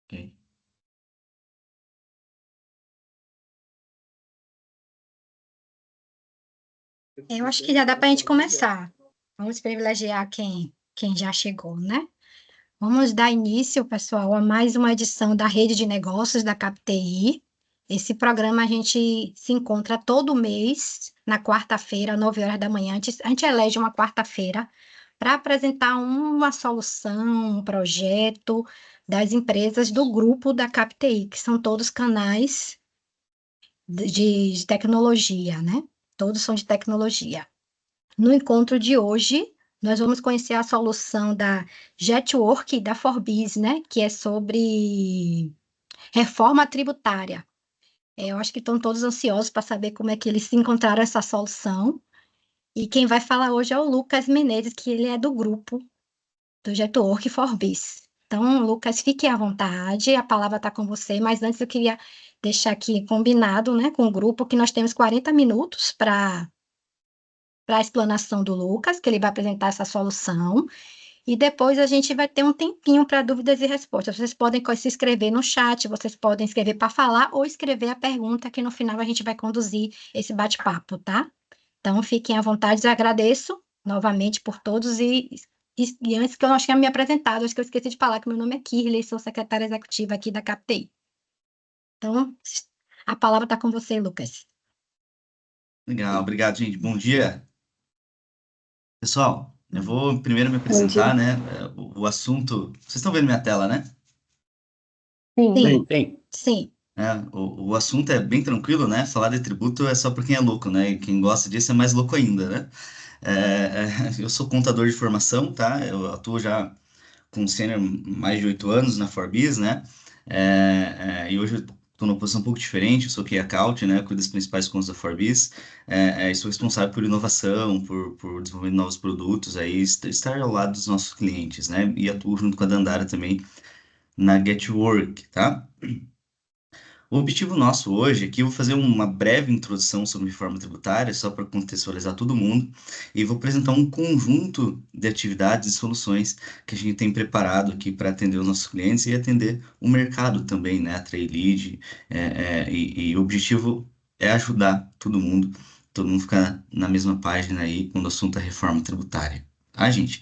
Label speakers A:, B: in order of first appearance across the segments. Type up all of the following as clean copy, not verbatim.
A: Ok.
B: Eu acho que já dá para a gente começar. Vamos privilegiar quem já chegou, né? Vamos dar início, pessoal, a mais uma edição da Rede de Negócios da CapTI. Esse programa a gente se encontra todo mês, na quarta-feira, 9 horas da manhã. A gente elege uma quarta-feira para apresentar uma solução, um projeto das empresas do grupo da CapTI, que são todos canais de tecnologia, né? Todos são de tecnologia. No encontro de hoje, nós vamos conhecer a solução da Jetwork e da Forbis, né? Que é sobre reforma tributária. Eu acho que estão todos ansiosos para saber como é que eles se encontraram essa solução. E quem vai falar hoje é o Lucas Menezes, que ele é do grupo do Jetwork e Forbis. Então, Lucas, fique à vontade, a palavra está com você, mas antes eu queria deixar aqui combinado, né, com o grupo, que nós temos 40 minutos para a explanação do Lucas, que ele vai apresentar essa solução, e depois a gente vai ter um tempinho para dúvidas e respostas. Vocês podem se inscrever no chat, vocês podem escrever para falar ou escrever a pergunta, que no final a gente vai conduzir esse bate-papo, tá? Então, fiquem à vontade, eu agradeço novamente por todos e antes que eu acho que eu me apresentado, acho que eu esqueci de falar que meu nome é Kirley, sou secretária executiva aqui da CapTI. Então, a palavra está com você, Lucas.
A: Legal, obrigado, gente. Bom dia. Pessoal, eu vou primeiro me apresentar, né? O assunto. Vocês estão vendo minha tela, né?
B: Sim,
C: Tem.
B: sim.
A: O assunto é bem tranquilo, né? Falar de tributo é só para quem é louco, né? E quem gosta disso é mais louco ainda, né? Eu sou contador de formação, tá? Eu atuo já com sênior mais de 8 anos na Forbis, né? E hoje eu estou numa posição um pouco diferente, eu sou Key Account, né? Cuido das principais contas da Forbis, e sou responsável por inovação, por desenvolvimento de novos produtos, aí estar ao lado dos nossos clientes, né? E atuo junto com a Dandara também na Getwork, tá? O objetivo nosso hoje aqui, eu vou fazer uma breve introdução sobre reforma tributária, só para contextualizar todo mundo, e vou apresentar um conjunto de atividades e soluções que a gente tem preparado aqui para atender os nossos clientes e atender o mercado também, né? Atrair lead, e o objetivo é ajudar todo mundo ficar na mesma página aí quando o assunto é reforma tributária. Tá, gente?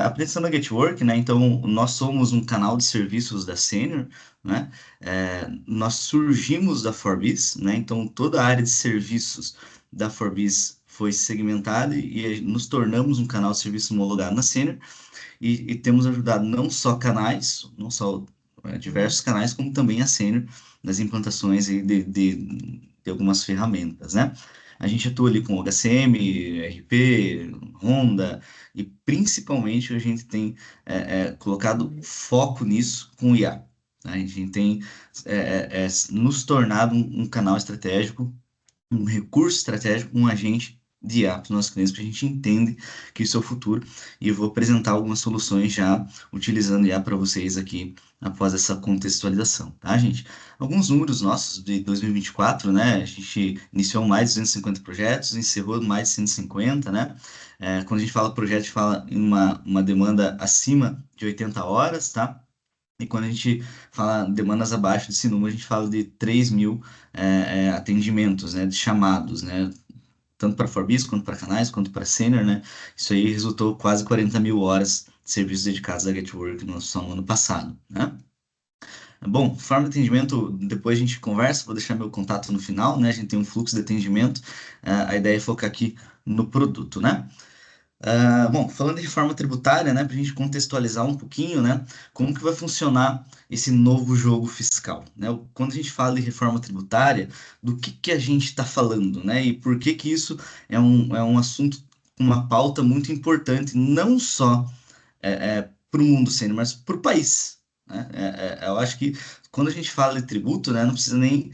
A: Apresentação da Getwork, né? Então, nós somos um canal de serviços da Senior, né? Nós surgimos da Forbis, né? Então toda a área de serviços da Forbis foi segmentada e nos tornamos um canal de serviço homologado na Senior e temos ajudado não só canais, não só diversos canais, como também a Senior nas implantações aí de algumas ferramentas, né? A gente atua ali com HCM, RP, Honda, e principalmente a gente tem colocado foco nisso com o IA. Né? A gente tem nos tornado um canal estratégico, um recurso estratégico, um agente de IA para os nossos clientes, porque a gente entende que isso é o futuro, e eu vou apresentar algumas soluções já utilizando IA para vocês aqui após essa contextualização, tá, gente? Alguns números nossos de 2024, né? A gente iniciou mais de 250 projetos, encerrou mais de 150, né? Quando a gente fala projeto, a gente fala em uma demanda acima de 80 horas, tá? E quando a gente fala demandas abaixo desse número, a gente fala de 3 mil atendimentos, né, de chamados, né, tanto para Forbis, quanto para canais, quanto para Senior, né, isso aí resultou quase 40 mil horas de serviços dedicados à Getwork só no ano passado, né. Bom, forma de atendimento, depois a gente conversa, vou deixar meu contato no final, né, a gente tem um fluxo de atendimento, a ideia é focar aqui no produto, né. Bom, falando de reforma tributária, né, para a gente contextualizar um pouquinho, né, como que vai funcionar esse novo jogo fiscal, né? Quando a gente fala de reforma tributária, do que a gente está falando, né, e por que que isso é um assunto com uma pauta muito importante, não só para o mundo sênior, mas para o país, né? Eu acho que quando a gente fala de tributo, né, não precisa nem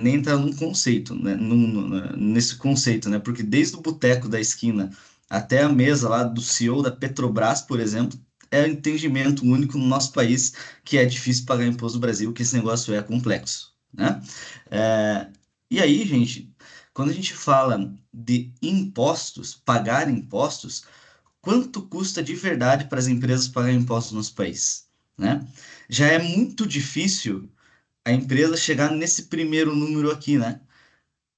A: entrar num conceito, né, nesse conceito, né, porque desde o boteco da esquina até a mesa lá do CEO da Petrobras, por exemplo, é um entendimento único no nosso país que é difícil pagar imposto no Brasil, que esse negócio é complexo, né? É, e aí, gente, quando a gente fala de impostos, pagar impostos, quanto custa de verdade para as empresas pagar impostos no nosso país, né? Já é muito difícil a empresa chegar nesse primeiro número aqui, né?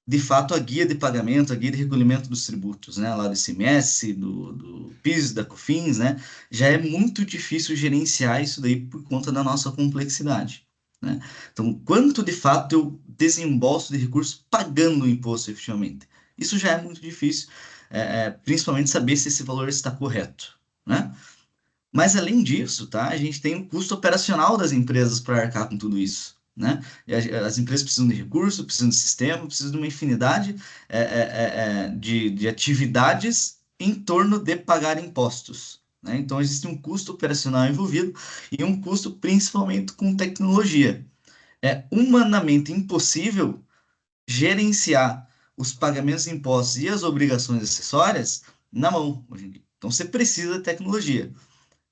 A: De fato, a guia de pagamento, a guia de recolhimento dos tributos, né? Lá do ICMS, do PIS, da COFINS, né? Já é muito difícil gerenciar isso daí por conta da nossa complexidade, né? Então, quanto de fato eu desembolso de recursos pagando o imposto efetivamente? Isso já é muito difícil, principalmente saber se esse valor está correto, né? Mas além disso, tá, a gente tem o custo operacional das empresas para arcar com tudo isso, né? E as empresas precisam de recursos, precisam de sistema, precisam de uma infinidade de atividades em torno de pagar impostos, né? Então existe um custo operacional envolvido e um custo principalmente com tecnologia. É humanamente impossível gerenciar os pagamentos de impostos e as obrigações acessórias na mão hoje em dia. Então você precisa de tecnologia.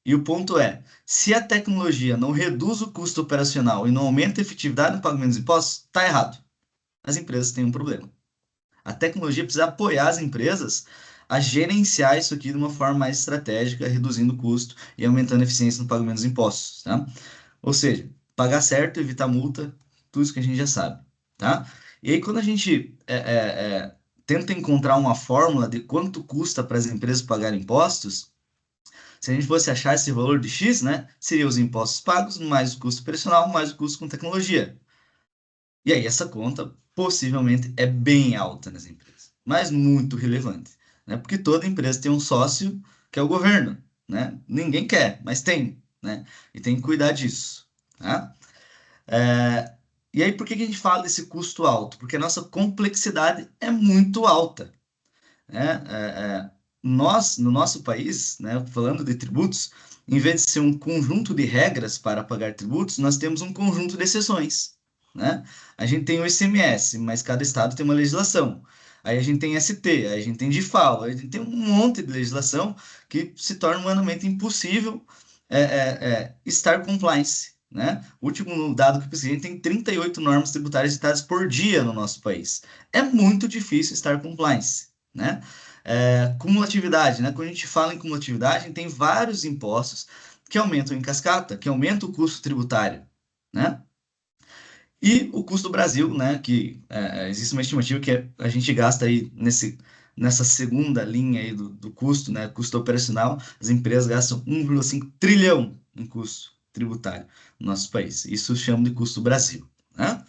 A: E o ponto é, se a tecnologia não reduz o custo operacional e não aumenta a efetividade no pagamento dos impostos, está errado. As empresas têm um problema. A tecnologia precisa apoiar as empresas a gerenciar isso aqui de uma forma mais estratégica, reduzindo o custo e aumentando a eficiência no pagamento dos impostos, tá? Ou seja, pagar certo, evitar multa, tudo isso que a gente já sabe, tá? E aí, quando a gente tenta encontrar uma fórmula de quanto custa para as empresas pagarem impostos, se a gente fosse achar esse valor de X, né, seria os impostos pagos, mais o custo operacional, mais o custo com tecnologia. E aí essa conta possivelmente é bem alta nas empresas, mas muito relevante, né? Porque toda empresa tem um sócio que é o governo, né? Ninguém quer, mas tem, né? E tem que cuidar disso, tá? E aí por que que a gente fala desse custo alto? Porque a nossa complexidade é muito alta, né? Nós, no nosso país, né, falando de tributos, em vez de ser um conjunto de regras para pagar tributos, nós temos um conjunto de exceções, né? A gente tem o ICMS, mas cada estado tem uma legislação. Aí a gente tem ST, aí a gente tem DIFAL, aí a gente tem um monte de legislação que se torna humanamente impossível estar compliance, né? O último dado que eu pesquisei, a gente tem 38 normas tributárias editadas por dia no nosso país. É muito difícil estar compliance, né? Cumulatividade, né? Quando a gente fala em cumulatividade, a gente tem vários impostos que aumentam em cascata, que aumentam o custo tributário, né? E o custo do Brasil, né? Que existe uma estimativa que a gente gasta aí nessa segunda linha aí do custo, né? Custo operacional, as empresas gastam 1,5 trilhão em custo tributário no nosso país. Isso chama de custo Brasil, né?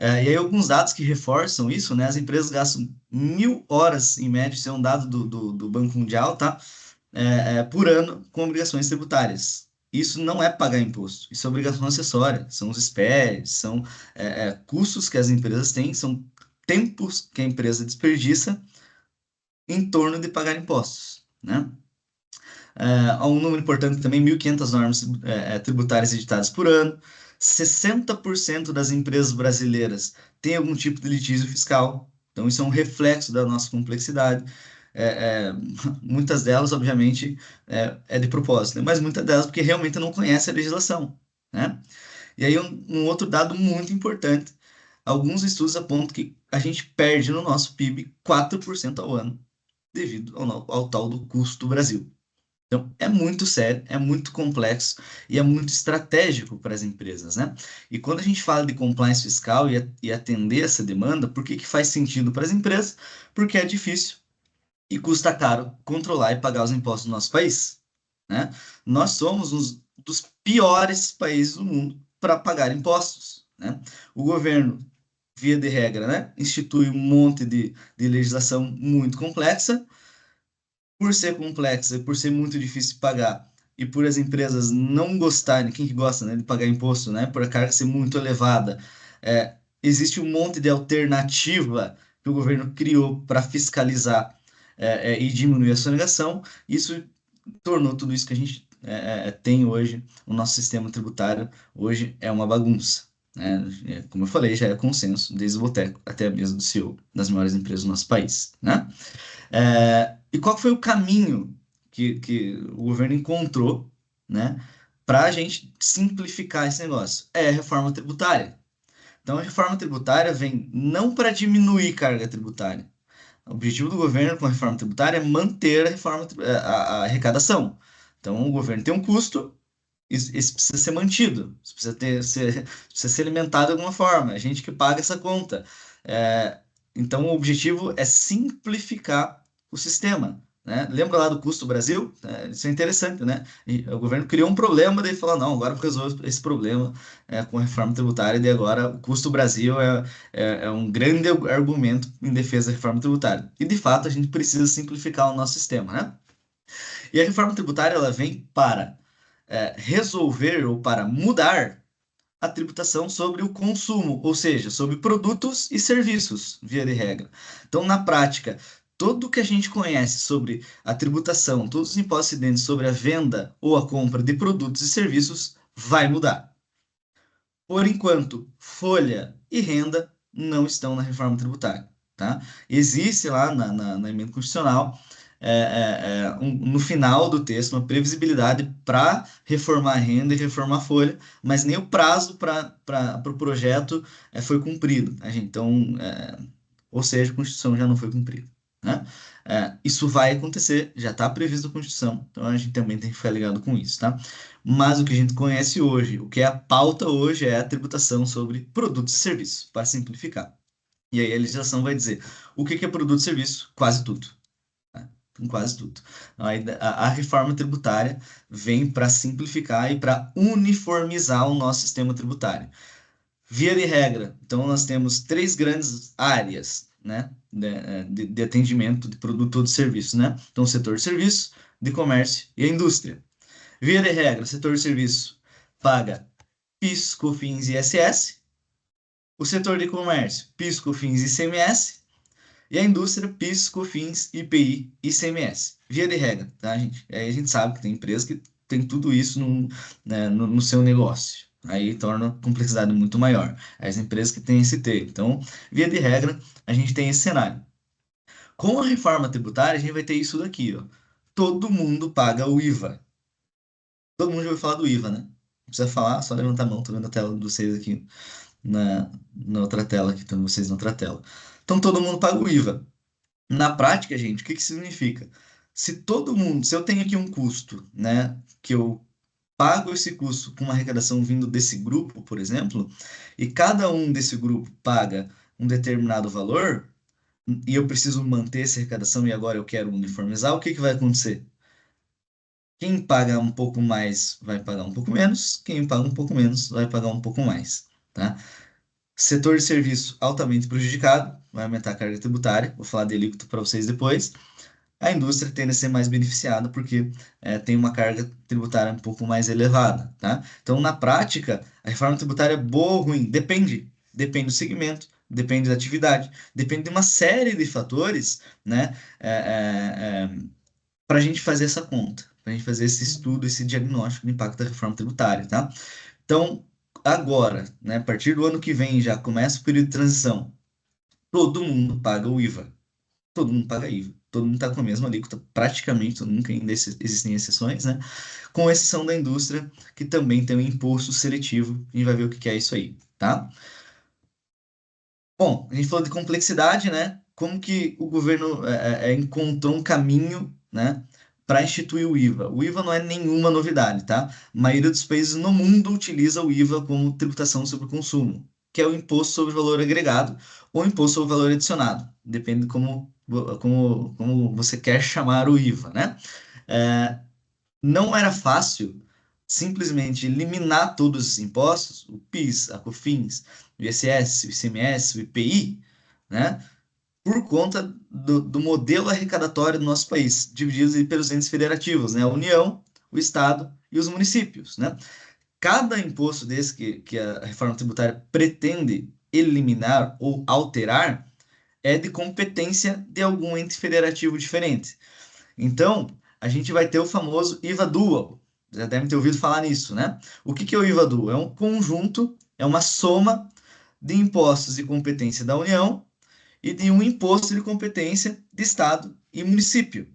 A: E aí alguns dados que reforçam isso, né? As empresas gastam 1.000 horas, em média, isso é um dado do Banco Mundial, tá? Por ano com obrigações tributárias. Isso não é pagar imposto, isso é obrigação acessória, são os SPEs, são custos que as empresas têm, são tempos que a empresa desperdiça em torno de pagar impostos, né? Há um número importante também, 1.500 normas tributárias editadas por ano. 60% das empresas brasileiras têm algum tipo de litígio fiscal. Então, isso é um reflexo da nossa complexidade. É, é, muitas delas, obviamente, de propósito, né? Mas muitas delas porque realmente não conhecem a legislação, né? E aí, um outro dado muito importante: alguns estudos apontam que a gente perde no nosso PIB 4% ao ano devido ao tal do custo do Brasil. Então, é muito sério, é muito complexo e é muito estratégico para as empresas, né? E quando a gente fala de compliance fiscal e atender essa demanda, por que que faz sentido para as empresas? Porque é difícil e custa caro controlar e pagar os impostos do nosso país, né? Nós somos um dos piores países do mundo para pagar impostos, né? O governo, via de regra, né, institui um monte de legislação muito complexa, por ser complexa e por ser muito difícil de pagar, e por as empresas não gostarem, quem que gosta, né, de pagar imposto, né, por a carga ser muito elevada, existe um monte de alternativa que o governo criou para fiscalizar e diminuir a sonegação. Isso tornou tudo isso que a gente tem hoje, o nosso sistema tributário hoje é uma bagunça, né? Como eu falei, já é consenso, desde o Boteco até mesmo do CEO das maiores empresas do nosso país, né? E qual foi o caminho que o governo encontrou, né, para a gente simplificar esse negócio? É a reforma tributária. Então, a reforma tributária vem não para diminuir carga tributária. O objetivo do governo com a reforma tributária é manter a a arrecadação. Então, o governo tem um custo, isso precisa ser mantido, isso precisa ser alimentado de alguma forma, é a gente que paga essa conta. É, então, o objetivo é simplificar o sistema. Né? Lembra lá do custo Brasil? Isso é interessante, né? E o governo criou um problema, daí falou, não, agora eu vou resolver esse problema com a reforma tributária, e daí agora o custo Brasil é um grande argumento em defesa da reforma tributária. E, de fato, a gente precisa simplificar o nosso sistema, né? E a reforma tributária, ela vem para resolver ou para mudar a tributação sobre o consumo, ou seja, sobre produtos e serviços, via de regra. Então, na prática, tudo que a gente conhece sobre a tributação, todos os impostos incidentes sobre a venda ou a compra de produtos e serviços vai mudar. Por enquanto, folha e renda não estão na reforma tributária. Tá? Existe lá na emenda constitucional, no final do texto, uma previsibilidade para reformar a renda e reformar a folha, mas nem o prazo para o projeto foi cumprido. Tá, gente? Então, ou seja, a Constituição já não foi cumprida. Né? Isso vai acontecer, já está previsto na Constituição, então a gente também tem que ficar ligado com isso. Tá? Mas o que a gente conhece hoje, o que é a pauta hoje é a tributação sobre produtos e serviços, para simplificar. E aí a legislação vai dizer o que é produto e serviço? Quase tudo. Né? Então, quase tudo. Aí, a reforma tributária vem para simplificar e para uniformizar o nosso sistema tributário. Via de regra, então nós temos três grandes áreas, né, de atendimento de produto ou de serviço, né? Então, o setor de serviço, de comércio e a indústria. Via de regra, o setor de serviço paga PIS, COFINS e ISS, o setor de comércio, PIS, COFINS e ICMS, e a indústria, PIS, COFINS, IPI e ICMS. Via de regra, tá, gente? Aí a gente sabe que tem empresas que tem tudo isso né, no seu negócio. Aí torna a complexidade muito maior. As empresas que têm esse T. Então, via de regra, a gente tem esse cenário. Com a reforma tributária, a gente vai ter isso daqui, ó. Todo mundo paga o IVA. Todo mundo já ouviu falar do IVA, né? Não precisa falar, só levantar a mão. Tô vendo a tela de vocês aqui na outra tela, aqui estão vocês na outra tela. Então, todo mundo paga o IVA. Na prática, gente, o que que significa? Se eu tenho aqui um custo, né, que eu pago esse custo com uma arrecadação vindo desse grupo, por exemplo, e cada um desse grupo paga um determinado valor, e eu preciso manter essa arrecadação e agora eu quero uniformizar, o que que vai acontecer? Quem paga um pouco mais vai pagar um pouco menos, quem paga um pouco menos vai pagar um pouco mais, tá? Setor de serviço altamente prejudicado, vai aumentar a carga tributária, vou falar de alíquota para vocês depois. A indústria tende a ser mais beneficiada porque tem uma carga tributária um pouco mais elevada, tá? Então, na prática, a reforma tributária é boa ou ruim? Depende. Depende do segmento, depende da atividade, depende de uma série de fatores, né? Para a gente fazer essa conta, para a gente fazer esse estudo, esse diagnóstico do impacto da reforma tributária, tá? Então, agora, né, a partir do ano que vem já começa o período de transição, todo mundo paga o IVA, todo mundo paga IVA, todo mundo está com a mesma alíquota, praticamente todo mundo, que ainda existem exceções, né? Com exceção da indústria, que também tem um imposto seletivo, a gente vai ver o que é isso aí, tá? Bom, a gente falou de complexidade, né? Como que o governo encontrou um caminho, né, para instituir o IVA? O IVA não é nenhuma novidade, tá? A maioria dos países no mundo utiliza o IVA como tributação sobre o consumo, que é o imposto sobre valor agregado ou imposto sobre valor adicionado, depende de como você quer chamar o IVA, né? É, não era fácil simplesmente eliminar todos os impostos, o PIS, a COFINS, o ISS, o ICMS, o IPI, né? Por conta do modelo arrecadatório do nosso país, dividido pelos entes federativos, né? A União, o Estado e os municípios, né? Cada imposto desse que a reforma tributária pretende eliminar ou alterar é de competência de algum ente federativo diferente. Então, a gente vai ter o famoso IVA Dual. Já devem ter ouvido falar nisso, né? O que é o IVA Dual? É um conjunto, é uma soma de impostos de competência da União e de um imposto de competência de Estado e município.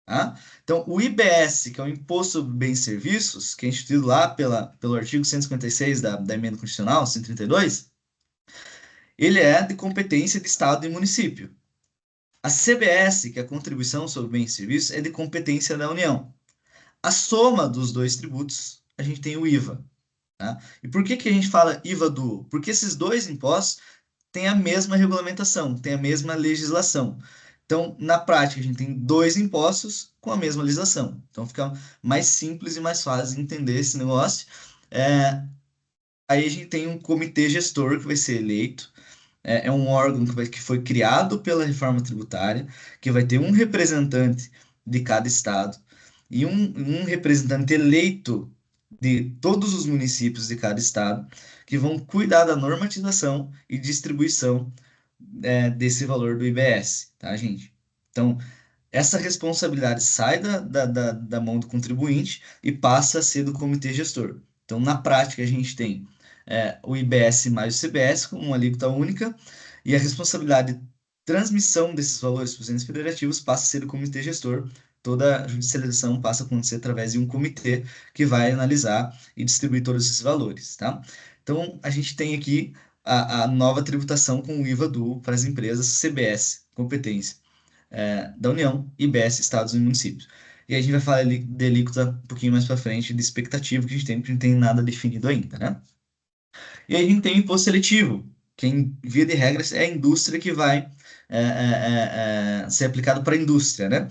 A: Tá? Então, o IBS, que é o Imposto sobre Bens e Serviços, que é instituído lá pelo artigo 156 da Emenda Constitucional, 132, ele é de competência de Estado e município. A CBS, que é a contribuição sobre bens e serviços, é de competência da União. A soma dos dois tributos, a gente tem o IVA. Tá? E por que a gente fala IVA duo? Porque esses dois impostos têm a mesma regulamentação, têm a mesma legislação. Então, na prática, a gente tem dois impostos com a mesma legislação. Então, fica mais simples e mais fácil de entender esse negócio. Aí a gente tem um comitê gestor que vai ser eleito. É um órgão que foi criado pela reforma tributária, que vai ter um representante de cada estado e um representante eleito de todos os municípios de cada estado, que vão cuidar da normatização e distribuição desse valor do IBS, tá, gente? Então, essa responsabilidade sai da mão do contribuinte e passa a ser do comitê gestor. Então, na prática, a gente tem o IBS mais o CBS com uma alíquota única e a responsabilidade de transmissão desses valores para os entes federativos passa a ser do comitê gestor. Toda a judicialização passa a acontecer através de um comitê que vai analisar e distribuir todos esses valores, tá? Então, a gente tem aqui a nova tributação com o IVA duo para as empresas CBS, competência da União, IBS, estados e municípios. E aí a gente vai falar de alíquota um pouquinho mais para frente, de expectativa que a gente tem, porque não tem nada definido ainda, né? E aí a gente tem o imposto seletivo, que em via de regras é a indústria que vai ser aplicado para a indústria, né?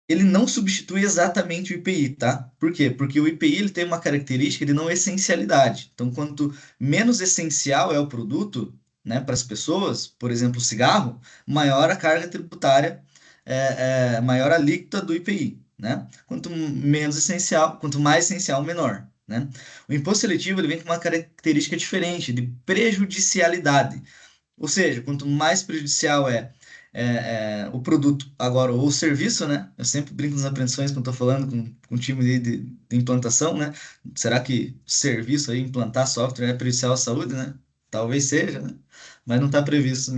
A: Ele não substitui exatamente o IPI, tá? Por quê? Porque o IPI ele tem uma característica de não essencialidade. Então, quanto menos essencial é o produto, né, para as pessoas, por exemplo, o cigarro, maior a carga tributária, maior a alíquota do IPI, né? Quanto menos essencial, quanto mais essencial, menor, né? O imposto seletivo ele vem com uma característica diferente, de prejudicialidade. Ou seja, quanto mais prejudicial o produto agora ou o serviço, né? Eu sempre brinco nas apreensões quando estou falando com um time de implantação, né? Será que serviço aí, implantar software é prejudicial à saúde, né? Talvez seja, né? Mas não está previsto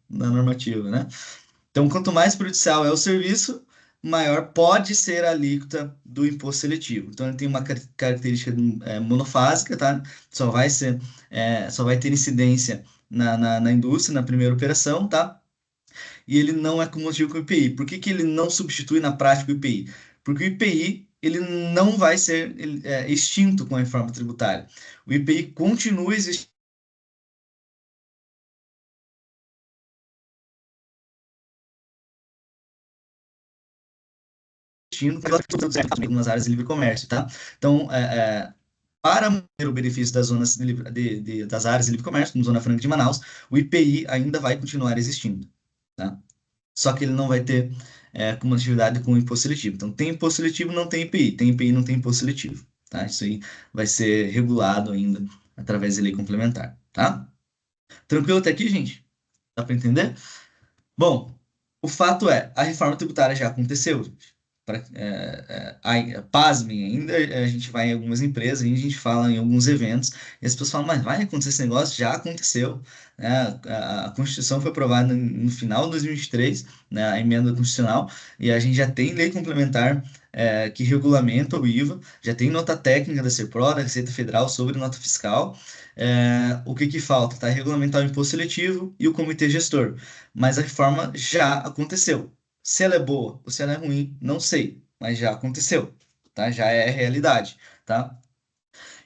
A: na normativa, né? Então, quanto mais prejudicial é o serviço, maior pode ser a alíquota do imposto seletivo. Então, ele tem uma característica monofásica, tá? Só vai ter incidência na indústria, na primeira operação, tá? E ele não é cumulativo com o IPI. Por que ele não substitui na prática o IPI? Porque o IPI ele não vai ser extinto com a reforma tributária. O IPI continua existindo em algumas áreas de livre comércio, tá? Então, para manter o benefício das zonas das áreas de livre comércio, como Zona Franca de Manaus, o IPI ainda vai continuar existindo, tá? Só que ele não vai ter cumulatividade com o imposto seletivo. Então, tem imposto seletivo, não tem IPI. Tem IPI, não tem imposto seletivo, tá? Isso aí vai ser regulado ainda através de lei complementar, tá? Tranquilo até aqui, gente? Dá para entender? Bom, o fato é, a reforma tributária já aconteceu, gente. Pasmem, ainda a gente vai em algumas empresas, a gente fala em alguns eventos, e as pessoas falam, mas vai acontecer esse negócio? Já aconteceu, né? A Constituição foi aprovada no final de 2023, né? A emenda constitucional, e a gente já tem lei complementar que regulamenta o IVA, já tem nota técnica da CEPRO, da Receita Federal, sobre nota fiscal. O que falta? Tá? Regulamentar o imposto seletivo e o comitê gestor. Mas a reforma já aconteceu. Se ela é boa ou se ela é ruim, não sei, mas já aconteceu, tá? Já é realidade, tá?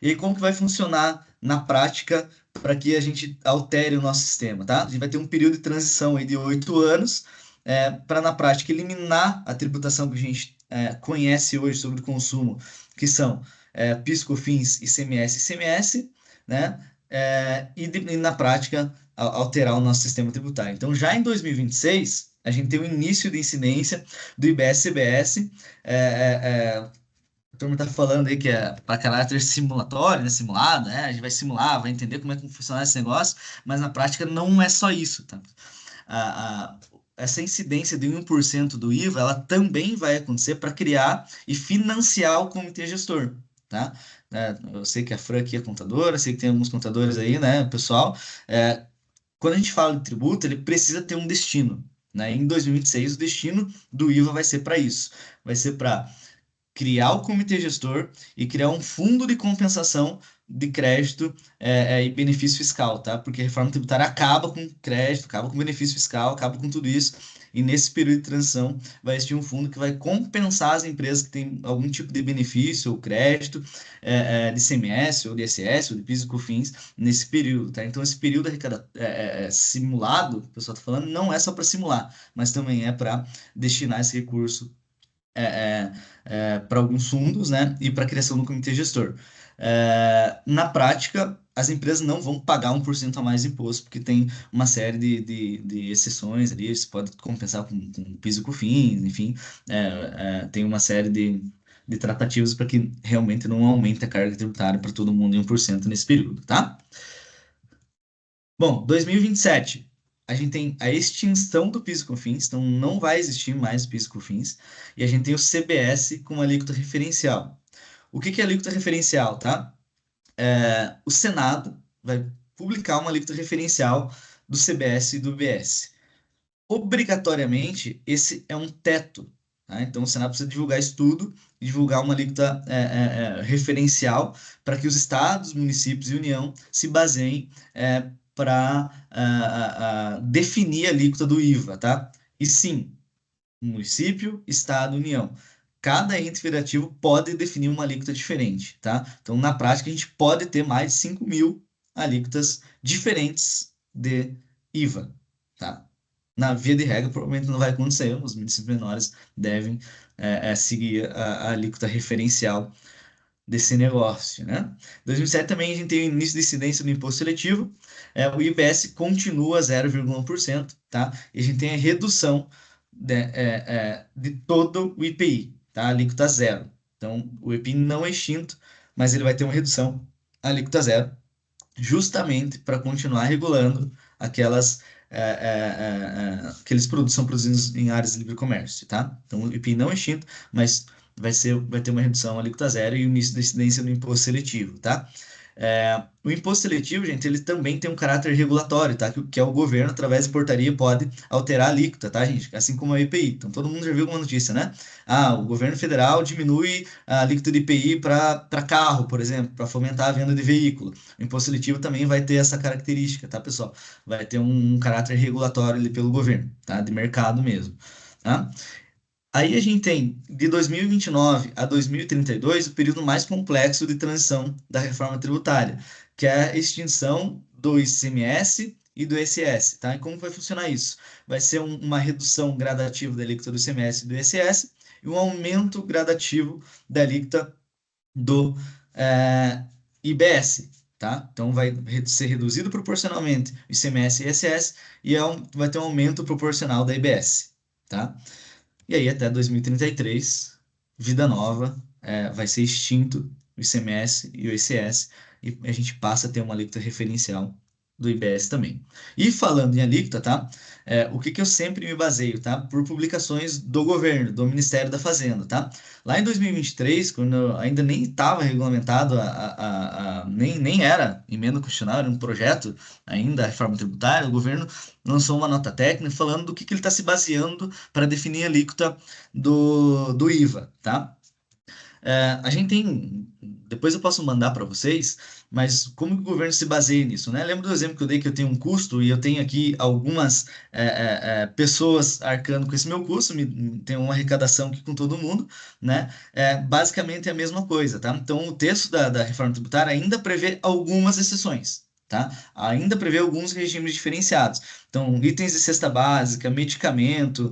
A: E aí, como que vai funcionar na prática para que a gente altere o nosso sistema, tá? A gente vai ter um período de transição aí de 8 anos para, na prática, eliminar a tributação que a gente conhece hoje sobre o consumo, que são PIS, COFINS, ICMS e ICMS, né? E na prática, alterar o nosso sistema tributário. Então, já em 2026, a gente tem o início de incidência do IBS-CBS, a turma está falando aí que é para caráter simulatório, né, simulado, né? A gente vai simular, vai entender como é que vai funcionar esse negócio, mas na prática não é só isso, tá? A, a, essa incidência de 1% do IVA, ela também vai acontecer para criar e financiar o comitê gestor, tá? Eu sei que a Fran aqui é contadora, sei que tem alguns contadores aí, né, pessoal? Quando a gente fala de tributo, ele precisa ter um destino, né? Em 2026, o destino do IVA vai ser para isso, vai ser para criar o comitê gestor e criar um fundo de compensação de crédito e benefício fiscal, tá? Porque a reforma tributária acaba com crédito, acaba com benefício fiscal, acaba com tudo isso. E nesse período de transição vai existir um fundo que vai compensar as empresas que têm algum tipo de benefício ou crédito de ICMS ou de ISS ou de PIS e COFINS nesse período, tá? Então esse período simulado, o pessoal está falando, não é só para simular, mas também é para destinar esse recurso para alguns fundos, né, e para a criação do comitê gestor. Na prática, as empresas não vão pagar 1% a mais de imposto, porque tem uma série de exceções ali, você pode compensar com PIS e COFINS, enfim, tem uma série de tratativas para que realmente não aumente a carga tributária para todo mundo em 1% nesse período, tá? Bom, 2027, a gente tem a extinção do PIS e COFINS, então não vai existir mais PIS e COFINS, e a gente tem o CBS com uma alíquota referencial. O que que é alíquota referencial, tá? O Senado vai publicar uma alíquota referencial do CBS e do UBS. Obrigatoriamente, esse é um teto, tá? Então, o Senado precisa divulgar isso tudo e divulgar uma alíquota referencial para que os estados, municípios e União se baseiem para definir a alíquota do IVA, tá? E sim, município, estado, União. Cada ente federativo pode definir uma alíquota diferente, tá? Então, na prática, a gente pode ter mais de 5.000 alíquotas diferentes de IVA, tá? Na via de regra, provavelmente não vai acontecer, os municípios menores devem seguir a alíquota referencial desse negócio, né? Em 2007 também a gente tem o início de incidência do imposto seletivo, o IBS continua 0,1%, tá? E a gente tem a redução de todo o IPI, tá? A alíquota zero. Então, o IPI não é extinto, mas ele vai ter uma redução, a alíquota zero, justamente para continuar regulando aqueles produtos que são produzidos em áreas de livre comércio, tá? Então, o IPI não é extinto, mas vai ter uma redução alíquota zero e o início da incidência do imposto seletivo, tá? O imposto seletivo, gente, ele também tem um caráter regulatório, tá? Que é o governo, através de portaria, pode alterar a alíquota, tá, gente? Assim como a IPI. Então, todo mundo já viu uma notícia, né? Ah, o governo federal diminui a alíquota de IPI para carro, por exemplo, para fomentar a venda de veículo. O imposto seletivo também vai ter essa característica, tá, pessoal? Vai ter um caráter regulatório ali pelo governo, tá? De mercado mesmo, tá? Aí a gente tem, de 2029 a 2032, o período mais complexo de transição da reforma tributária, que é a extinção do ICMS e do ISS, tá? E como vai funcionar isso? Vai ser uma redução gradativa da alíquota do ICMS e do ISS e um aumento gradativo da alíquota do IBS, tá? Então vai ser reduzido proporcionalmente o ICMS e ISS e vai ter um aumento proporcional da IBS, tá? E aí, até 2033, vida nova, vai ser extinto o ICMS e o ICS, e a gente passa a ter uma alíquota referencial do IBS também. E falando em alíquota, tá? O que que eu sempre me baseio, tá? Por publicações do governo, do Ministério da Fazenda, tá? Lá em 2023, quando ainda nem estava regulamentado, nem era emenda constitucional, era um projeto ainda, a reforma tributária, o governo lançou uma nota técnica falando do que ele está se baseando para definir a alíquota do IVA, tá? A gente tem, depois eu posso mandar para vocês, mas como que o governo se baseia nisso, né? Lembra do exemplo que eu dei que eu tenho um custo e eu tenho aqui algumas pessoas arcando com esse meu custo, tem uma arrecadação aqui com todo mundo, né? Basicamente é a mesma coisa, tá? Então o texto da reforma tributária ainda prevê algumas exceções. Tá? Ainda prevê alguns regimes diferenciados. Então, itens de cesta básica, medicamento,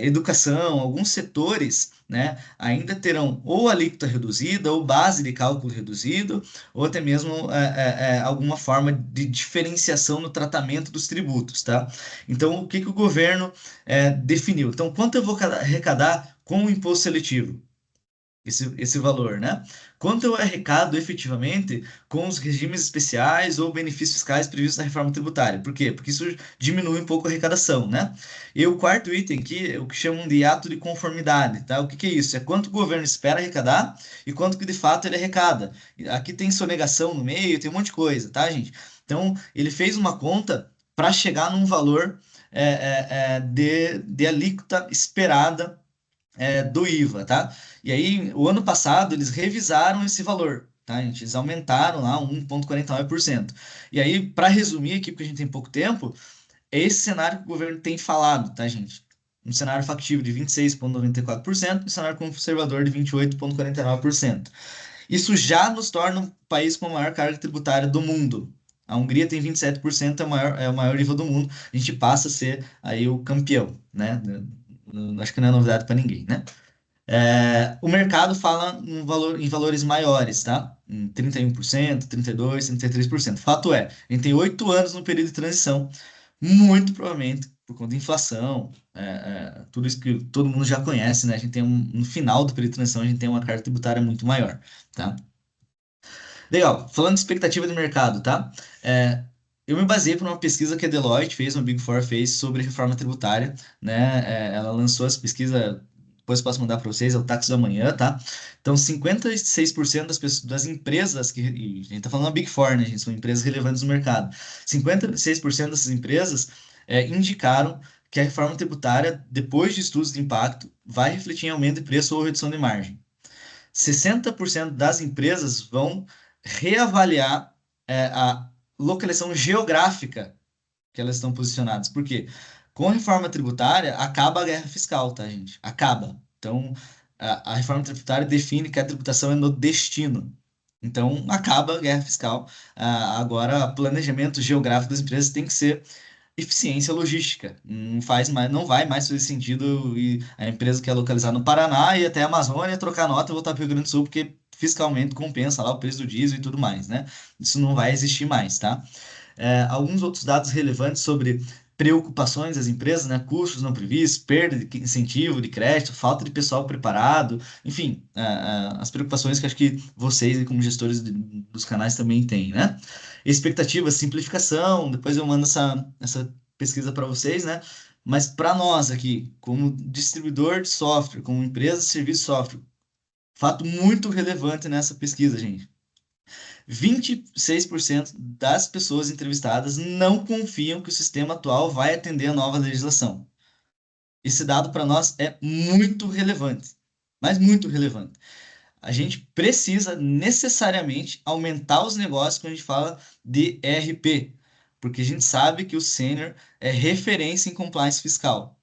A: educação, alguns setores, né, ainda terão ou alíquota reduzida, ou base de cálculo reduzido, ou até mesmo alguma forma de diferenciação no tratamento dos tributos, tá? Então, o que que o governo definiu? Então, quanto eu vou arrecadar com o imposto seletivo? Esse valor, né? Quanto eu arrecado efetivamente com os regimes especiais ou benefícios fiscais previstos na reforma tributária? Por quê? Porque isso diminui um pouco a arrecadação, né? E o quarto item aqui é o que chamam de ato de conformidade, tá? O que que é isso? É quanto o governo espera arrecadar e quanto que de fato ele arrecada. Aqui tem sonegação no meio, tem um monte de coisa, tá, gente? Então, ele fez uma conta para chegar num valor de alíquota esperada do IVA, tá? E aí, o ano passado, eles revisaram esse valor, tá, gente? Eles aumentaram lá 1,49%. E aí, para resumir aqui, porque a gente tem pouco tempo, é esse cenário que o governo tem falado, tá, gente? Um cenário factível de 26,94% e um cenário conservador de 28,49%. Isso já nos torna um país com a maior carga tributária do mundo. A Hungria tem 27%, é o maior nível do mundo. A gente passa a ser aí o campeão, né? Acho que não é novidade para ninguém, né? O mercado fala em valores maiores, tá? Em 31%, 32%, 33%. Fato é, a gente tem 8 anos no período de transição, muito provavelmente por conta da inflação, tudo isso que todo mundo já conhece, né? A gente tem no final do período de transição, a gente tem uma carga tributária muito maior, tá? Legal, falando de expectativa de mercado, tá? É, eu me baseei por uma pesquisa que a Deloitte fez, uma Big Four fez sobre reforma tributária, né? Ela lançou essa pesquisa, depois posso mandar para vocês, é o Tax do Amanhã, tá? Então, 56% das empresas, e a gente tá falando da Big Four, né, gente? São empresas relevantes no mercado. 56% dessas empresas indicaram que a reforma tributária, depois de estudos de impacto, vai refletir em aumento de preço ou redução de margem. 60% das empresas vão reavaliar a localização geográfica que elas estão posicionadas. Por quê? Com a reforma tributária, acaba a guerra fiscal, tá, gente? Acaba. Então, a reforma tributária define que a tributação é no destino. Então, acaba a guerra fiscal. Agora, o planejamento geográfico das empresas tem que ser eficiência logística. Não faz mais, não vai mais fazer sentido e a empresa que é localizada no Paraná e até a Amazônia trocar nota e voltar para o Rio Grande do Sul, porque fiscalmente compensa lá o preço do diesel e tudo mais, né? Isso não vai existir mais, tá? Alguns outros dados relevantes sobre preocupações das empresas, né? Custos não previstos, perda de incentivo de crédito, falta de pessoal preparado, enfim, as preocupações que acho que vocês, como gestores dos canais, também têm, né? Expectativa, simplificação, depois eu mando essa pesquisa para vocês, né? Mas para nós aqui, como distribuidor de software, como empresa de serviço de software, fato muito relevante nessa pesquisa, gente. 26% das pessoas entrevistadas não confiam que o sistema atual vai atender a nova legislação. Esse dado para nós é muito relevante, mas muito relevante. A gente precisa necessariamente aumentar os negócios quando a gente fala de ERP, porque a gente sabe que o sênior é referência em compliance fiscal.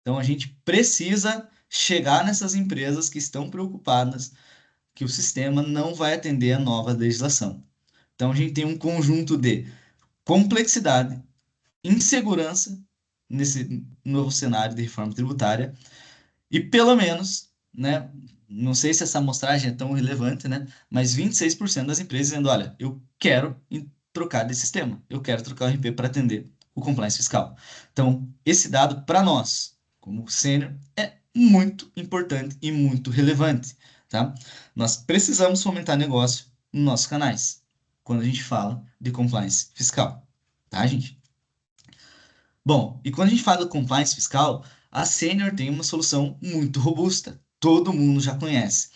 A: Então a gente precisa chegar nessas empresas que estão preocupadas que o sistema não vai atender a nova legislação. Então a gente tem um conjunto de complexidade, insegurança nesse novo cenário de reforma tributária e pelo menos, né, não sei se essa amostragem é tão relevante, né, mas 26% das empresas dizendo, olha, eu quero trocar de sistema, eu quero trocar o RP para atender o compliance fiscal. Então, esse dado para nós, como sênior, é muito importante e muito relevante, tá? Nós precisamos fomentar negócio nos nossos canais, quando a gente fala de compliance fiscal, tá, gente? Bom, e quando a gente fala de compliance fiscal, a Senior tem uma solução muito robusta. Todo mundo já conhece.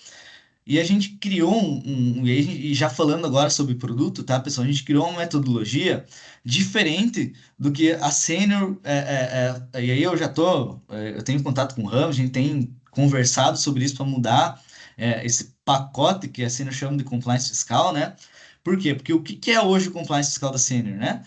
A: E a gente criou e já falando agora sobre produto, tá, pessoal? A gente criou uma metodologia diferente do que a Senior. E aí eu já tô. Eu tenho contato com o Ramos, a gente tem conversado sobre isso para mudar esse pacote que a Senior chama de compliance fiscal, né? Por quê? Porque o que que é hoje o compliance fiscal da Senior, né?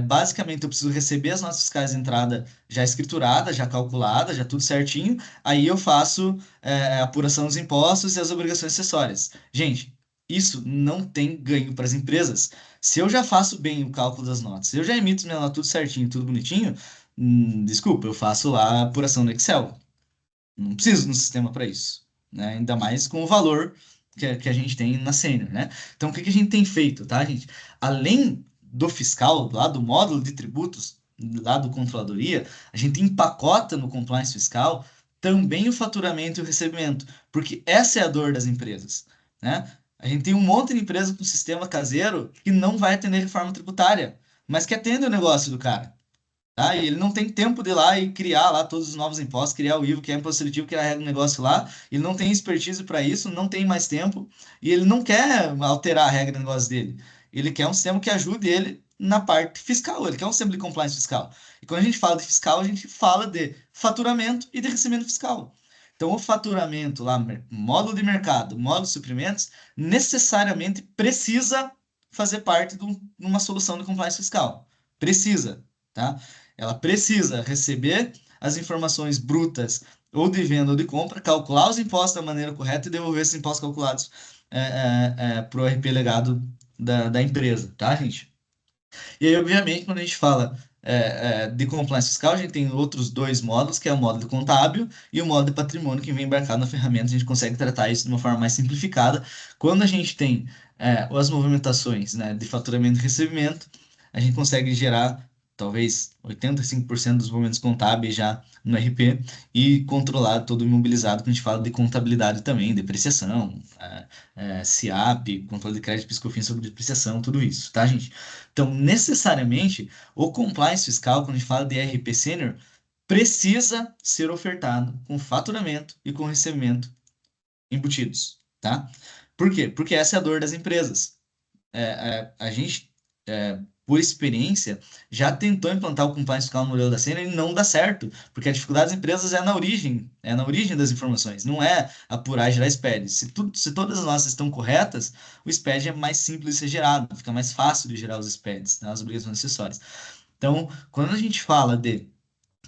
A: Basicamente, eu preciso receber as notas fiscais de entrada já escriturada, já calculada, já tudo certinho. Aí eu faço a apuração dos impostos e as obrigações acessórias. Gente, isso não tem ganho para as empresas. Se eu já faço bem o cálculo das notas, se eu já emito minha nota tudo certinho, tudo bonitinho, desculpa, eu faço lá a apuração no Excel. Não preciso de um sistema para isso, né? Ainda mais com o valor que a gente tem na Sênior, né? Então, o que que a gente tem feito, tá, gente? Além do fiscal, lá do módulo de tributos, lá do controladoria, a gente empacota no compliance fiscal também o faturamento e o recebimento, porque essa é a dor das empresas, né? A gente tem um monte de empresa com sistema caseiro que não vai atender reforma tributária, mas que atende o negócio do cara. Tá? E ele não tem tempo de ir lá e criar lá todos os novos impostos, criar o IVA, que é imposto seletivo, que é o negócio lá. Ele não tem expertise para isso, não tem mais tempo e ele não quer alterar a regra do negócio dele. Ele quer um sistema que ajude ele na parte fiscal, ele quer um sistema de compliance fiscal. E quando a gente fala de fiscal, a gente fala de faturamento e de recebimento fiscal. Então, o faturamento lá, módulo de mercado, módulo de suprimentos, necessariamente precisa fazer parte de uma solução de compliance fiscal. Precisa, tá? Ela precisa receber as informações brutas ou de venda ou de compra, calcular os impostos da maneira correta e devolver esses impostos calculados para o RP legado da empresa, tá, gente? E aí, obviamente, quando a gente fala de compliance fiscal, a gente tem outros dois módulos, que é o módulo contábil e o módulo de patrimônio, que vem embarcado na ferramenta. A gente consegue tratar isso de uma forma mais simplificada. Quando a gente tem as movimentações, né, de faturamento e recebimento, a gente consegue gerar talvez 85% dos movimentos contábeis já no RP e controlar todo o imobilizado, que a gente fala de contabilidade também, depreciação, SIAP, controle de crédito, piscofins sobre depreciação, tudo isso, tá, gente? Então, necessariamente, o compliance fiscal, quando a gente fala de RP Sênior, precisa ser ofertado com faturamento e com recebimento embutidos, tá? Por quê? Porque essa é a dor das empresas. A gente, por experiência, já tentou implantar o compliance fiscal no modelo da Sênior e não dá certo, porque a dificuldade das empresas é na origem das informações, não é apurar e gerar SPED. Se todas as nossas estão corretas, o SPED é mais simples de ser gerado, fica mais fácil de gerar os SPEDs, né, as obrigações acessórias. Então, quando a gente fala de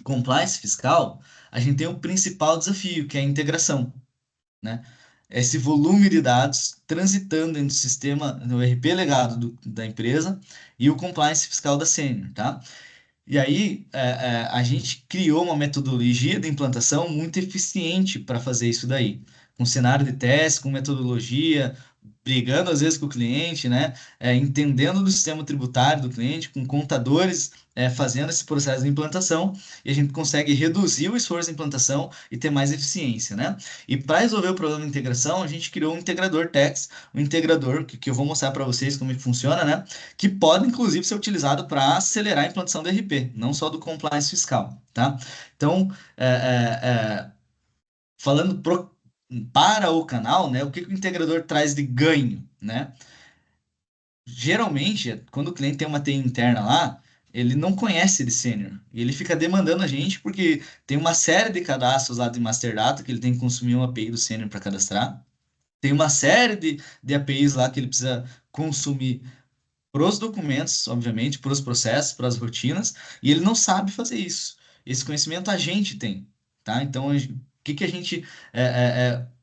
A: compliance fiscal, a gente tem o principal desafio, que é a integração, né? Esse volume de dados transitando entre o sistema, no RP legado da empresa e o compliance fiscal da Sênior, tá? E aí, a gente criou uma metodologia de implantação muito eficiente para fazer isso daí, com cenário de teste, com metodologia, brigando às vezes com o cliente, né? Entendendo do sistema tributário do cliente, com contadores fazendo esse processo de implantação, e a gente consegue reduzir o esforço de implantação e ter mais eficiência, né? E para resolver o problema de integração, a gente criou um integrador TEX, um integrador que eu vou mostrar para vocês como é que funciona, né? Que pode, inclusive, ser utilizado para acelerar a implantação do RP, não só do compliance fiscal, tá? Então, falando para o canal, né, o que o integrador traz de ganho, né? Geralmente, quando o cliente tem uma TI interna lá, ele não conhece de sênior. E ele fica demandando a gente porque tem uma série de cadastros lá de Master Data que ele tem que consumir uma API do sênior para cadastrar. Tem uma série de APIs lá que ele precisa consumir para os documentos, obviamente, para os processos, para as rotinas, e ele não sabe fazer isso. Esse conhecimento a gente tem, tá? Então, o que que a gente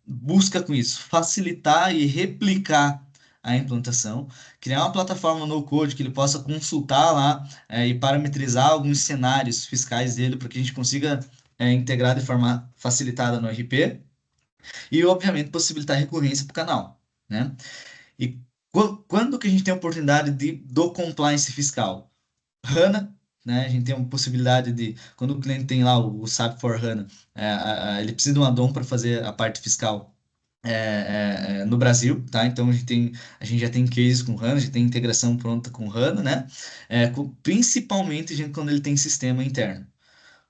A: busca com isso? Facilitar e replicar a implantação, criar uma plataforma no code que ele possa consultar lá e parametrizar alguns cenários fiscais dele para que a gente consiga integrar de forma facilitada no RP e, obviamente, possibilitar recorrência para o canal, né? E quando que a gente tem a oportunidade do compliance fiscal? HANA, né? A gente tem uma possibilidade de, quando o cliente tem lá o SAP for HANA, ele precisa de um add-on para fazer a parte fiscal no Brasil, tá? Então a gente já tem cases com HANA, já tem integração pronta com HANA, né? Principalmente quando ele tem sistema interno.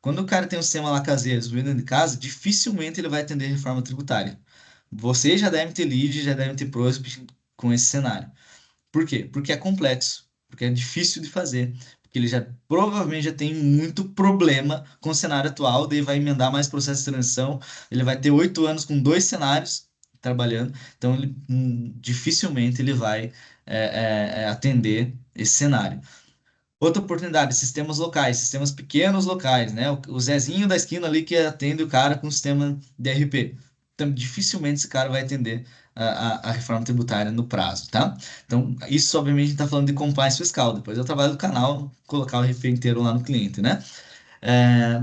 A: Quando o cara tem um sistema lá caseiro, dentro de casa, dificilmente ele vai atender reforma tributária. Vocês já devem ter lead, já devem ter prospect com esse cenário. Por quê? Porque é complexo, porque é difícil de fazer, porque ele já provavelmente já tem muito problema com o cenário atual, daí vai emendar mais processo de transição, ele vai ter 8 anos com dois cenários trabalhando, então dificilmente ele vai atender esse cenário. Outra oportunidade, sistemas locais, sistemas pequenos locais, né? O Zezinho da esquina ali que atende o cara com o sistema DRP. Então, dificilmente esse cara vai atender a reforma tributária no prazo, tá? Então, isso obviamente a gente está falando de compliance fiscal. Depois eu trabalho no canal, colocar o RP inteiro lá no cliente, né?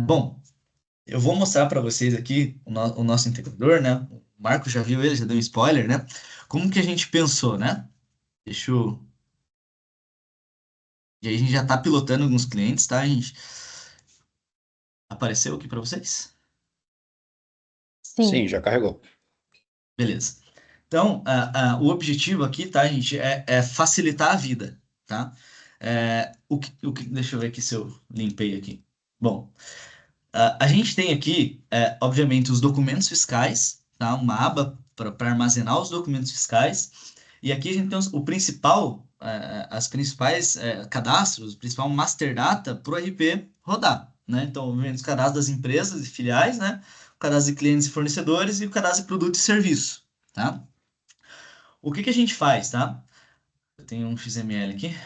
A: Bom, eu vou mostrar para vocês aqui o nosso integrador, né? O Marco já viu ele, já deu um spoiler, né? Como que a gente pensou, né? Deixa eu... E aí a gente já está pilotando alguns clientes, tá, gente? Apareceu aqui para vocês?
B: Sim.
C: Sim, já carregou.
A: Beleza. Então, o objetivo aqui, tá, gente, é facilitar a vida, tá? Deixa eu ver aqui se eu limpei aqui. Bom, a gente tem aqui, obviamente, os documentos fiscais, tá? Uma aba para armazenar os documentos fiscais. E aqui a gente tem o principal, as principais cadastros, o principal master data para o RP rodar, né? Então, obviamente, os cadastros das empresas e filiais, né? o cadastro de clientes e fornecedores e o cadastro de produto e serviço, tá? O que que a gente faz, tá? Eu tenho um XML aqui.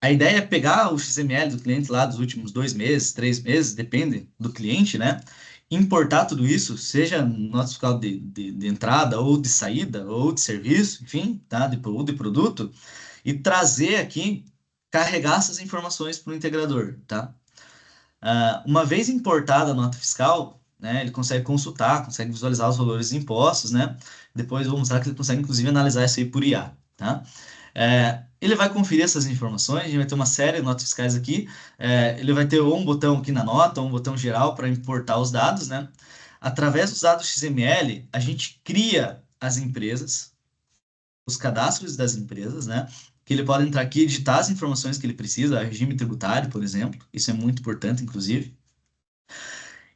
A: A ideia é pegar o XML do cliente lá dos últimos 2 meses, 3 meses, depende do cliente, né? Importar tudo isso, seja nota fiscal de entrada ou de saída, ou de serviço, enfim, tá? Ou de produto, e trazer aqui, carregar essas informações para o integrador, tá? Uma vez importada a nota fiscal, né, ele consegue consultar, consegue visualizar os valores de impostos, né? Depois eu vou mostrar que ele consegue, inclusive, analisar isso aí por IA, tá? Ele vai conferir essas informações, a gente vai ter uma série de notas fiscais aqui. Ele vai ter ou um botão aqui na nota, ou um botão geral para importar os dados, né? Através dos dados XML, a gente cria as empresas, os cadastros das empresas, né? Que ele pode entrar aqui e editar as informações que ele precisa, regime tributário, por exemplo. Isso é muito importante, inclusive.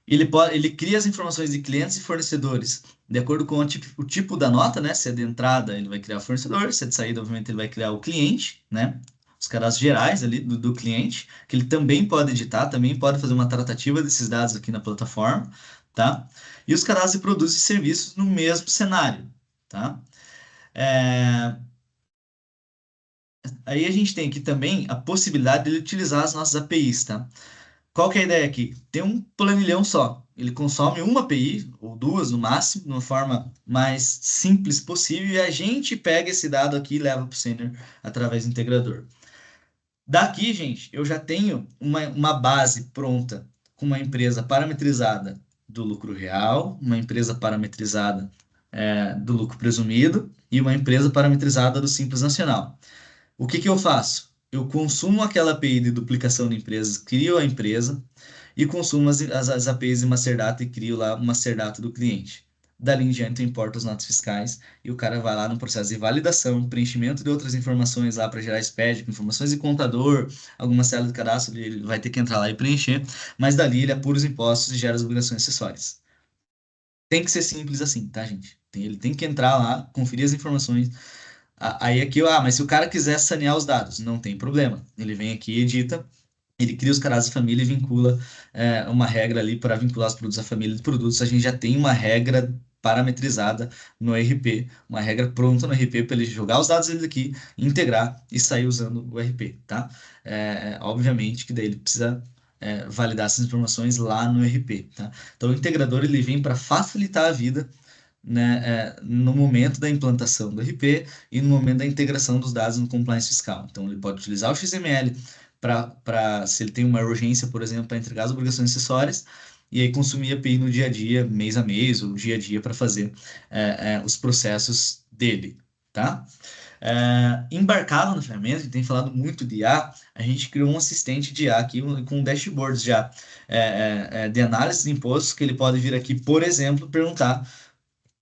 A: Ele cria as informações de clientes e fornecedores de acordo com o tipo da nota, né? Se é de entrada, ele vai criar o fornecedor, se é de saída, obviamente, ele vai criar o cliente, né? Os cadastros gerais ali do cliente, que ele também pode editar, também pode fazer uma tratativa desses dados aqui na plataforma, tá? E os cadastros de produtos e serviços no mesmo cenário, tá? É, Aí a gente tem aqui também a possibilidade de ele utilizar as nossas APIs, tá? Qual que é a ideia aqui? Tem um planilhão só. Ele consome uma API, ou duas no máximo, de uma forma mais simples possível, e a gente pega esse dado aqui e leva para o Senior através do integrador. Daqui, gente, eu já tenho uma base pronta com uma empresa parametrizada do lucro real, uma empresa parametrizada do lucro presumido e uma empresa parametrizada do Simples Nacional. O que que eu faço? Eu consumo aquela API de duplicação de empresas, crio a empresa e consumo as APIs de Master Data e crio lá uma Master Data do cliente. Dali em diante eu importo as notas fiscais e o cara vai lá no processo de validação, preenchimento de outras informações lá para gerar SPED, informações de contador, alguma célula de cadastro, ele vai ter que entrar lá e preencher, mas dali ele apura os impostos e gera as obrigações acessórias. Tem que ser simples assim, tá, gente? Ele tem que entrar lá, conferir as informações. Aí aqui, mas se o cara quiser sanear os dados, não tem problema. Ele vem aqui, edita, ele cria os cadastros de família e vincula uma regra ali para vincular os produtos à família de produtos. A gente já tem uma regra parametrizada no RP, uma regra pronta no RP para ele jogar os dados dele aqui, integrar e sair usando o RP, tá? Obviamente que daí ele precisa validar essas informações lá no RP, tá? Então o integrador ele vem para facilitar a vida, né, no momento da implantação do RP e no momento da integração dos dados no compliance fiscal. Então, ele pode utilizar o XML se ele tem uma urgência, por exemplo, para entregar as obrigações acessórias, e aí consumir a API no dia a dia, mês a mês, ou dia a dia, para fazer os processos dele, tá? Embarcado na ferramenta, a gente tem falado muito de IA, a gente criou um assistente de IA aqui com dashboards já de análise de impostos, que ele pode vir aqui, por exemplo, perguntar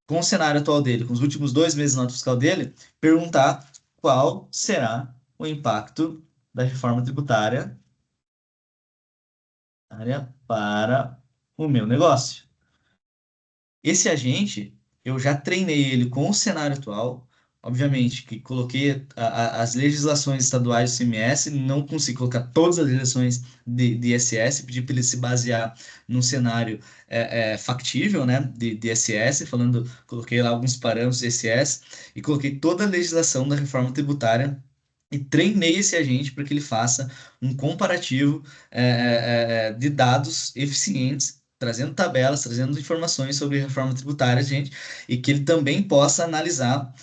A: com o cenário atual dele, com os últimos 2 meses de nota fiscal dele, perguntar qual será o impacto da reforma tributária para o meu negócio. Esse agente, eu já treinei ele com o cenário atual, obviamente que coloquei as legislações estaduais do CMS, não consegui colocar todas as legislações de ISS, pedi para ele se basear num cenário factível, né, de ISS, coloquei lá alguns parâmetros de ISS e coloquei toda a legislação da reforma tributária e treinei esse agente para que ele faça um comparativo de dados eficientes, trazendo tabelas, trazendo informações sobre reforma tributária, gente, e que ele também possa analisar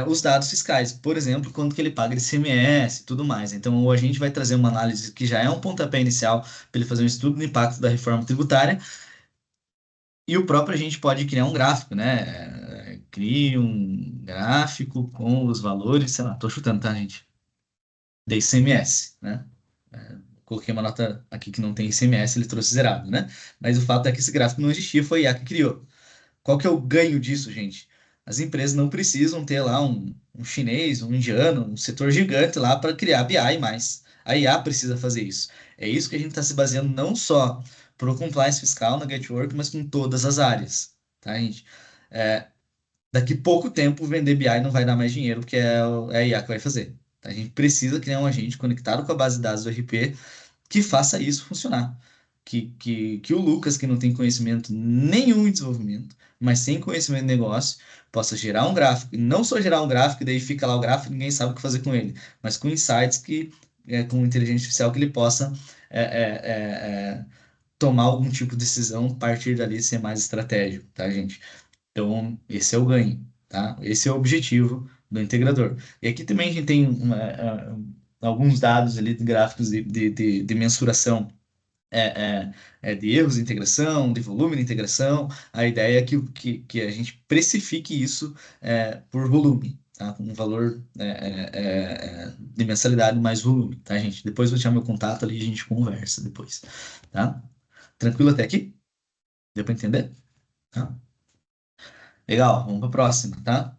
A: os dados fiscais, por exemplo, quanto que ele paga de ICMS e tudo mais. Então, o agente vai trazer uma análise que já é um pontapé inicial para ele fazer um estudo do impacto da reforma tributária, e o próprio agente pode criar um gráfico, né? Cria um gráfico com os valores, sei lá, tô chutando, tá, gente? De ICMS, né? Coloquei uma nota aqui que não tem ICMS, ele trouxe zerado, né? Mas o fato é que esse gráfico não existia, foi a IA que criou. Qual que é o ganho disso, gente? As empresas não precisam ter lá um chinês, um indiano, um setor gigante lá para criar BI mais. A IA precisa fazer isso. É isso que a gente está se baseando não só para o compliance fiscal na Getwork, mas com todas as áreas, tá, gente? É, Daqui pouco tempo vender BI não vai dar mais dinheiro, porque é a IA que vai fazer. A gente precisa criar um agente conectado com a base de dados do RP que faça isso funcionar. que o Lucas, que não tem conhecimento nenhum em desenvolvimento, mas sem conhecimento de negócio, possa gerar um gráfico, e não só gerar um gráfico, e daí fica lá o gráfico e ninguém sabe o que fazer com ele, mas com insights que, com inteligência artificial, que ele possa é, é, tomar algum tipo de decisão, a partir dali ser mais estratégico, tá, gente? Então, esse é o ganho, tá? Esse é o objetivo do integrador. E aqui também a gente tem alguns dados ali de gráficos de mensuração é, de erros de integração, de volume de integração. A ideia é que a gente precifique isso por volume, tá? Com um valor de mensalidade mais volume, tá, gente? Depois eu vou deixar meu contato ali e a gente conversa depois, tá? Tranquilo até aqui? Deu para entender? Tá? Legal, vamos para a próxima, tá?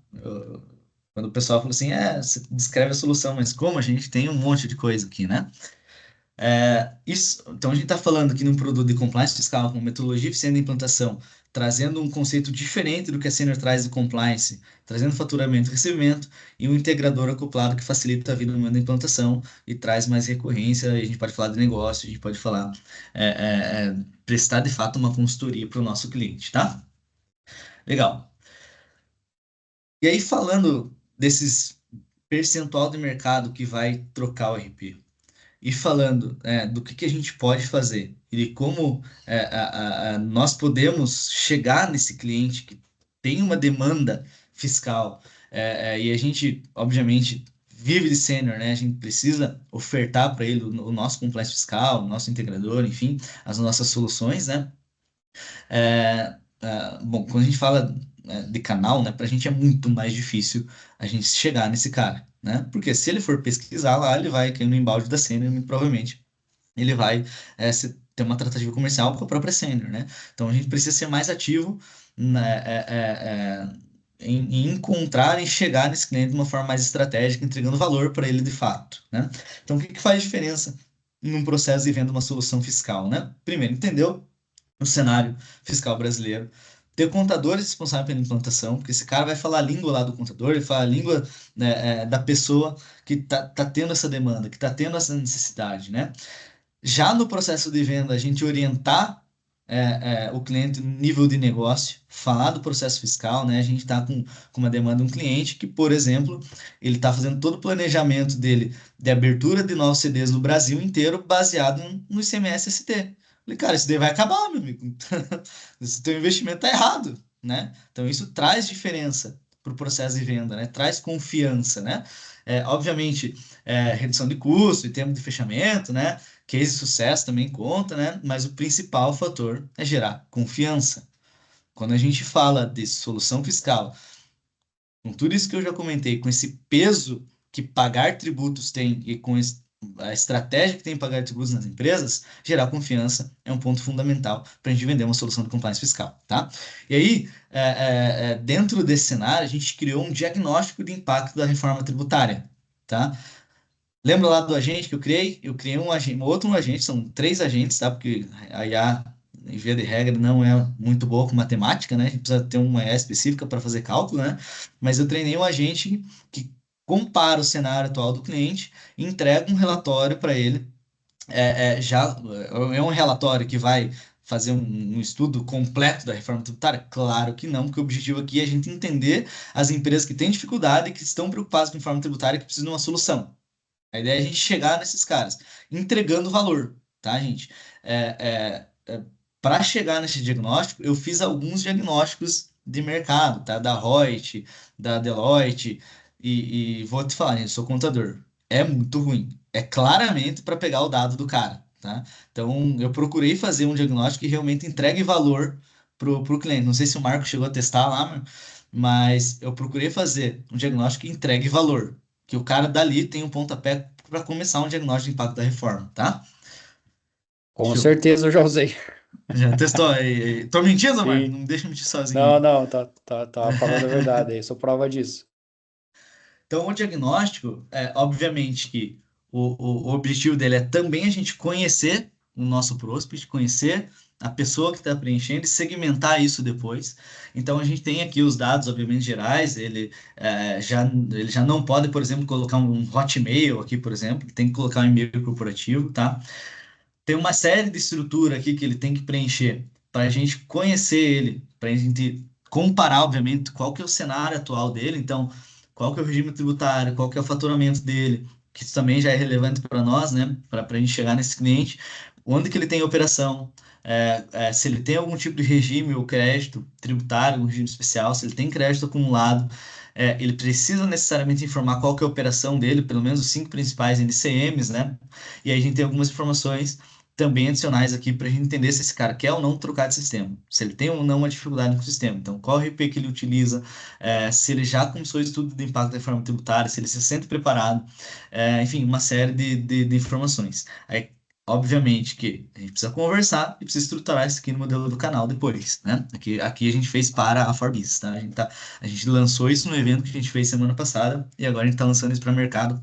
A: Quando o pessoal fala assim, você descreve a solução, mas como a gente tem um monte de coisa aqui, né? Então a gente está falando aqui num produto de compliance fiscal com metodologia eficiente de implantação, trazendo um conceito diferente do que a Senior traz de compliance, trazendo faturamento e recebimento, e um integrador acoplado que facilita a vida no momento da implantação e traz mais recorrência. E a gente pode falar de negócio, a gente pode falar, prestar de fato uma consultoria para o nosso cliente, tá? Legal. E aí, falando desses percentual de mercado que vai trocar o RP, e falando do que a gente pode fazer e de como nós podemos chegar nesse cliente que tem uma demanda fiscal, e a gente, obviamente, vive de sênior, né? A gente precisa ofertar para ele o nosso compliance fiscal, o nosso integrador, enfim, as nossas soluções, né? Bom, quando a gente fala de canal, né, para a gente é muito mais difícil a gente chegar nesse cara, né? Porque se ele for pesquisar lá, ele vai cair no embalde da Sênior e provavelmente ele vai ter uma tratativa comercial com a própria Sênior, né? Então a gente precisa ser mais ativo, né, em encontrar e chegar nesse cliente de uma forma mais estratégica, entregando valor para ele de fato, né? Então o que que faz diferença num processo de venda de uma solução fiscal, né? Primeiro, entendeu no cenário fiscal brasileiro. Ter contadores responsáveis pela implantação, porque esse cara vai falar a língua lá do contador, ele fala a língua, né, da pessoa que tá tendo essa demanda, que está tendo essa necessidade, né? Já no processo de venda, a gente orientar o cliente no nível de negócio, falar do processo fiscal, né? A gente está com uma demanda de um cliente que, por exemplo, ele está fazendo todo o planejamento dele de abertura de novos CDs no Brasil inteiro baseado no ICMS-ST. Falei, cara, isso daí vai acabar, meu amigo. Esse teu investimento tá errado, né? Então isso traz diferença para o processo de venda, né? Traz confiança, né? Obviamente, redução de custo e tempo de fechamento, né? Case de sucesso também conta, né? Mas o principal fator é gerar confiança. Quando a gente fala de solução fiscal, com tudo isso que eu já comentei, com esse peso que pagar tributos tem e com a estratégia que tem pagar tributos nas empresas, gerar confiança é um ponto fundamental para a gente vender uma solução de compliance fiscal, tá? E aí, dentro desse cenário, a gente criou um diagnóstico de impacto da reforma tributária, tá? Lembra lá do agente que eu criei? Eu criei um agente, outro agente, são 3 agentes, tá? Porque a IA, em via de regra, não é muito boa com matemática, né? A gente precisa ter uma IA específica para fazer cálculo, né? Mas eu treinei um agente que compara o cenário atual do cliente e entrega um relatório para ele. É um relatório que vai fazer um estudo completo da reforma tributária? Claro que não, porque o objetivo aqui é a gente entender as empresas que têm dificuldade, que estão preocupadas com a reforma tributária e que precisam de uma solução. A ideia é a gente chegar nesses caras, entregando valor, tá, gente? Para chegar nesse diagnóstico, eu fiz alguns diagnósticos de mercado, tá? Da Reut, da Deloitte, e vou te falar, gente, sou contador. É muito ruim. É claramente para pegar o dado do cara, tá? Então, eu procurei fazer um diagnóstico que realmente entregue valor pro cliente. Não sei se o Marco chegou a testar lá, mas eu procurei fazer um diagnóstico que entregue valor, que o cara dali tem um pontapé para começar um diagnóstico de impacto da reforma, tá?
C: Com
A: Show.
C: certeza eu já usei.
A: Já testou? Tô mentindo, Marco? Não
C: Sim.
A: me deixa mentir sozinho
C: Não,
A: aí.
C: não, tá falando a verdade aí, sou prova disso.
A: Então, o diagnóstico, obviamente que o objetivo dele é também a gente conhecer o nosso prospect, conhecer a pessoa que está preenchendo e segmentar isso depois. Então, a gente tem aqui os dados, obviamente, gerais. Ele já não pode, por exemplo, colocar um Hotmail aqui, por exemplo. Tem que colocar um e-mail corporativo, tá? tem uma série de estrutura aqui que ele tem que preencher para a gente conhecer ele, para a gente comparar, obviamente, qual que é o cenário atual dele, então, qual que é o regime tributário, qual que é o faturamento dele, que isso também já é relevante para nós, né, para a gente chegar nesse cliente, onde que ele tem operação, se ele tem algum tipo de regime ou crédito tributário, um regime especial, se ele tem crédito acumulado, ele precisa necessariamente informar qual que é a operação dele, pelo menos os 5 principais NCMs, né? E aí a gente tem algumas informações também adicionais aqui para a gente entender se esse cara quer ou não trocar de sistema, se ele tem ou não uma dificuldade com o sistema. Então, qual RP que ele utiliza, se ele já começou o estudo de impacto da reforma tributária, se ele se sente preparado, enfim, uma série de informações. Aí, obviamente que a gente precisa conversar e precisa estruturar isso aqui no modelo do canal depois, né? Aqui a gente fez para a Forbis, tá? A gente lançou isso no evento que a gente fez semana passada e agora a gente está lançando isso para o mercado,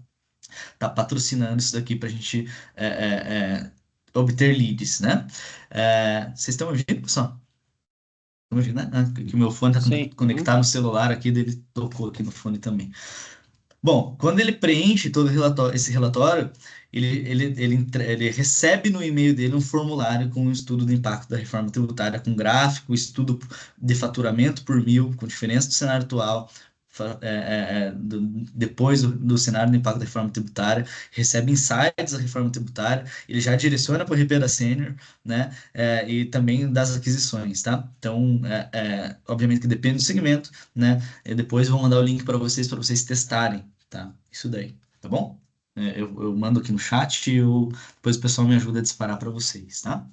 A: tá patrocinando isso daqui para a gente é, é, obter leads, né? Vocês estão me ouvindo, pessoal? Estão me ouvindo, né? Que o meu fone está
C: Sim.
A: conectado no celular aqui, daí ele tocou aqui no fone também. Bom, quando ele preenche todo esse relatório, ele recebe no e-mail dele um formulário com um estudo do impacto da reforma tributária, com gráfico, estudo de faturamento por mil, com diferença do cenário atual, depois do cenário do impacto da reforma tributária, recebe insights da reforma tributária, ele já direciona para o RP da Sênior, né? E também das aquisições, tá? Então, obviamente que depende do segmento, né? E depois eu vou mandar o link para vocês testarem, tá? Isso daí, tá bom? Eu mando aqui no chat e depois o pessoal me ajuda a disparar para vocês, tá?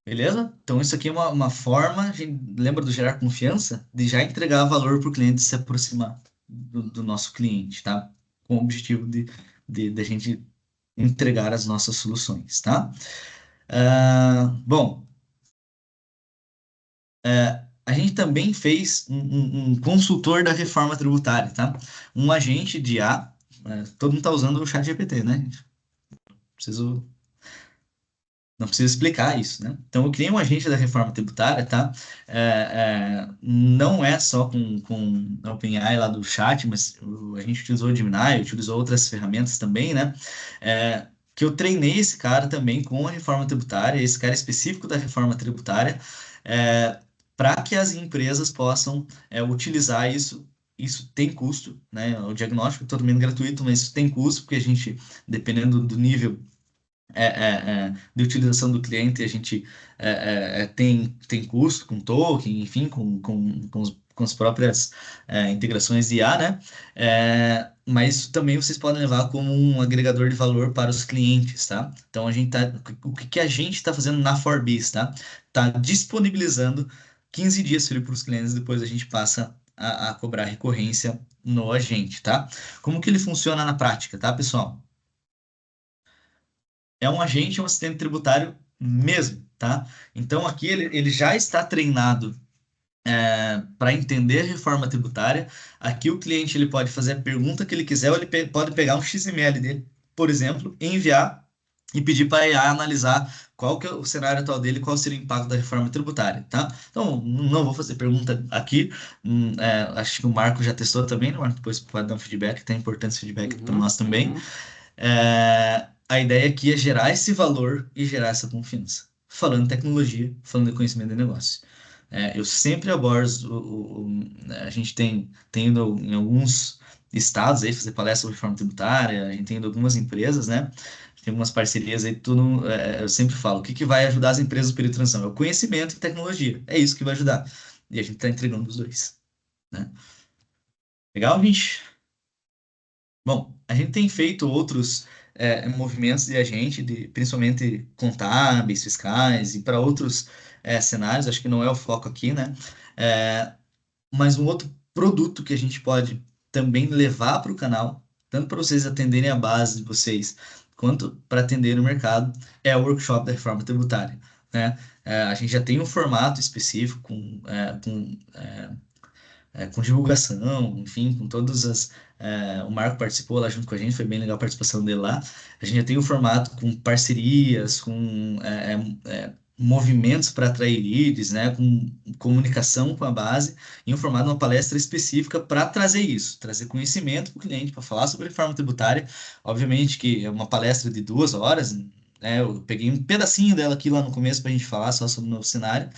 A: Beleza? Então, isso aqui é uma forma, a gente lembra do gerar confiança, de já entregar valor para o cliente se aproximar do nosso cliente, tá? Com o objetivo de a gente entregar as nossas soluções, tá? Bom, a gente também fez um consultor da reforma tributária, tá? Um agente de IA, todo mundo está usando o chat GPT, né, gente? Preciso Não precisa explicar isso, né? Então, eu criei um agente da reforma tributária, tá? Não é só com a OpenAI lá do chat, mas a gente utilizou o Gemini, utilizou outras ferramentas também, né? Que eu treinei esse cara também com a reforma tributária, esse cara específico da reforma tributária, para que as empresas possam utilizar isso. Isso tem custo, né? O diagnóstico é totalmente gratuito, mas isso tem custo, porque a gente, dependendo do nível de utilização do cliente, a gente tem custo com token, enfim, com as próprias integrações de IA, né? Mas também vocês podem levar como um agregador de valor para os clientes, tá? Então, o que a gente está fazendo na Forbis, tá? Tá disponibilizando 15 dias para os clientes, depois a gente passa a cobrar recorrência no agente, tá? Como que ele funciona na prática, tá, pessoal? É um agente, é um assistente tributário mesmo, tá? Então aqui ele já está treinado para entender a reforma tributária. Aqui o cliente ele pode fazer a pergunta que ele quiser, ou ele pode pegar um XML dele, por exemplo, enviar e pedir para a IA analisar qual que é o cenário atual dele, qual seria o impacto da reforma tributária, tá? Então, não vou fazer pergunta aqui, acho que o Marco já testou também, né, Marco? Depois pode dar um feedback, tem importante esse feedback para nós também. A ideia aqui é gerar esse valor e gerar essa confiança. Falando em tecnologia, falando de conhecimento de negócio. Eu sempre abordo, a gente tem ido em alguns estados aí fazer palestra sobre reforma tributária, a gente tem ido em algumas empresas, né? Tem algumas parcerias aí, tudo, eu sempre falo, o que vai ajudar as empresas no período de transição? É o conhecimento e tecnologia. É isso que vai ajudar. E a gente está entregando os dois, né? Legal, gente? Bom, a gente tem feito outros movimentos de agente, principalmente contábeis, fiscais, e para outros cenários, acho que não é o foco aqui, né? É, mas um outro produto que a gente pode também levar para o canal, tanto para vocês atenderem a base de vocês, quanto para atender o mercado, é o workshop da reforma tributária, né? A gente já tem um formato específico com divulgação, enfim, com todas as. O Marco participou lá junto com a gente, foi bem legal a participação dele lá. A gente já tem um formato com parcerias, com movimentos para atrair leads, né, com comunicação com a base, e um formato de uma palestra específica para trazer isso, trazer conhecimento para o cliente, para falar sobre reforma tributária. Obviamente que é uma palestra de 2 horas, né? Eu peguei um pedacinho dela aqui lá no começo para a gente falar só sobre o novo cenário,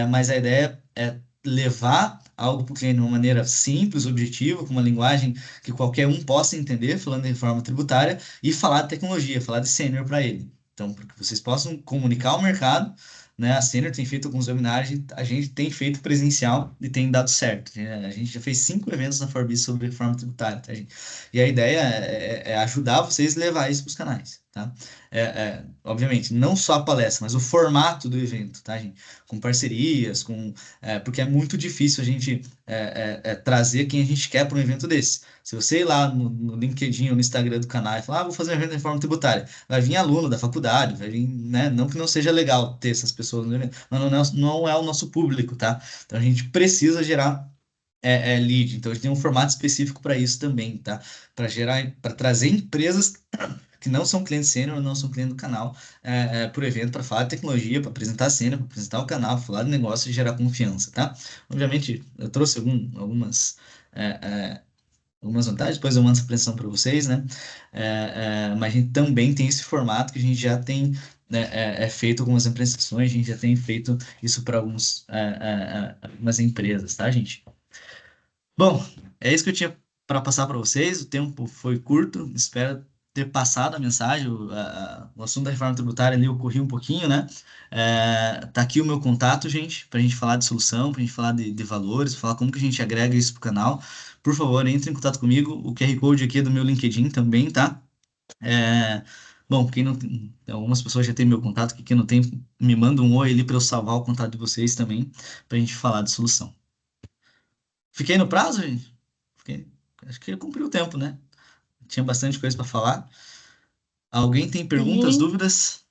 A: mas a ideia é levar algo para o cliente de uma maneira simples, objetiva, com uma linguagem que qualquer um possa entender, falando de reforma tributária, e falar de tecnologia, falar de sênior para ele. Então, para que vocês possam comunicar ao mercado, né? A Sênior tem feito alguns webinários, a gente tem feito presencial e tem dado certo. A gente já fez 5 eventos na Forbis sobre reforma tributária, tá, gente? E a ideia é ajudar vocês a levar isso para os canais, tá? Obviamente, não só a palestra, mas o formato do evento, tá, gente? Com parcerias, porque é muito difícil a gente trazer quem a gente quer para um evento desse. Se você ir lá no LinkedIn ou no Instagram do canal e falar, vou fazer um evento de reforma tributária, vai vir aluno da faculdade, vai vir, né? Não que não seja legal ter essas pessoas no evento, mas não é o nosso público, tá? Então a gente precisa gerar lead. Então a gente tem um formato específico para isso também, tá? Para trazer empresas que não são clientes sênior, não são clientes do canal, por evento, para falar de tecnologia, para apresentar a cena, para apresentar o canal, falar de negócio e gerar confiança, tá? Obviamente, eu trouxe algumas vantagens, depois eu mando essa apresentação para vocês, né? Mas a gente também tem esse formato que a gente já tem feito algumas apresentações, a gente já tem feito isso para algumas empresas, tá, gente? Bom, é isso que eu tinha para passar para vocês. O tempo foi curto, espero ter passado a mensagem. O assunto da reforma tributária ali eu corri um pouquinho, né? Tá aqui o meu contato, gente, para a gente falar de solução, para a gente falar de valores, falar como que a gente agrega isso pro canal. Por favor, entre em contato comigo. O QR Code aqui é do meu LinkedIn também, tá? É, Bom, quem não tem, algumas pessoas já têm meu contato, quem não tem, me manda um oi ali para eu salvar o contato de vocês também, para a gente falar de solução. Fiquei no prazo, gente? Fiquei. Acho que eu cumpri o tempo, né? Tinha bastante coisa para falar. Alguém tem perguntas,
B: Sim,
A: dúvidas?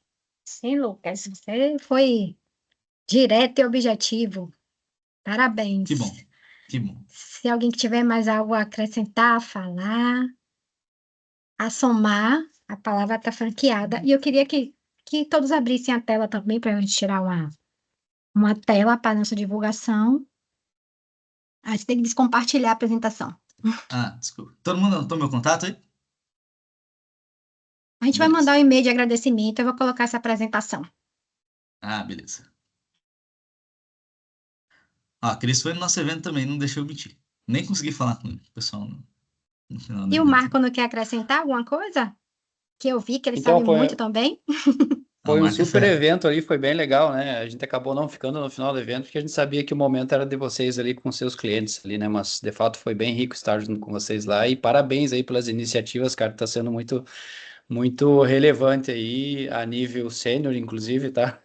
B: sim, Lucas, você foi direto e objetivo.
A: Que
B: Parabéns.
A: bom, que bom.
B: Se alguém que tiver mais algo a acrescentar, a falar, a somar, a palavra está franqueada. E eu queria que todos abrissem a tela também para a gente tirar uma tela para nossa divulgação. Aí você tem que descompartilhar a apresentação.
A: Desculpa. Todo mundo anotou meu contato aí?
B: A gente vai
A: Beleza.
B: mandar um e-mail de agradecimento, eu vou colocar essa apresentação.
A: Beleza. A Cris foi no nosso evento também, não deixou eu mentir. Nem consegui falar com o pessoal no final do
B: E o
A: evento.
B: Marco não quer acrescentar alguma coisa? Que eu vi que ele
C: Então,
B: sabe muito também.
A: A
C: foi um
A: marca é
C: super
A: fera.
C: evento ali, foi bem legal, né? A gente acabou não ficando no final do evento, porque a gente sabia que o momento era de vocês ali com seus clientes ali, né? Mas, de fato, foi bem rico estar junto com vocês lá. E parabéns aí pelas iniciativas, cara, tá sendo muito, muito relevante aí, a nível sênior, inclusive, tá?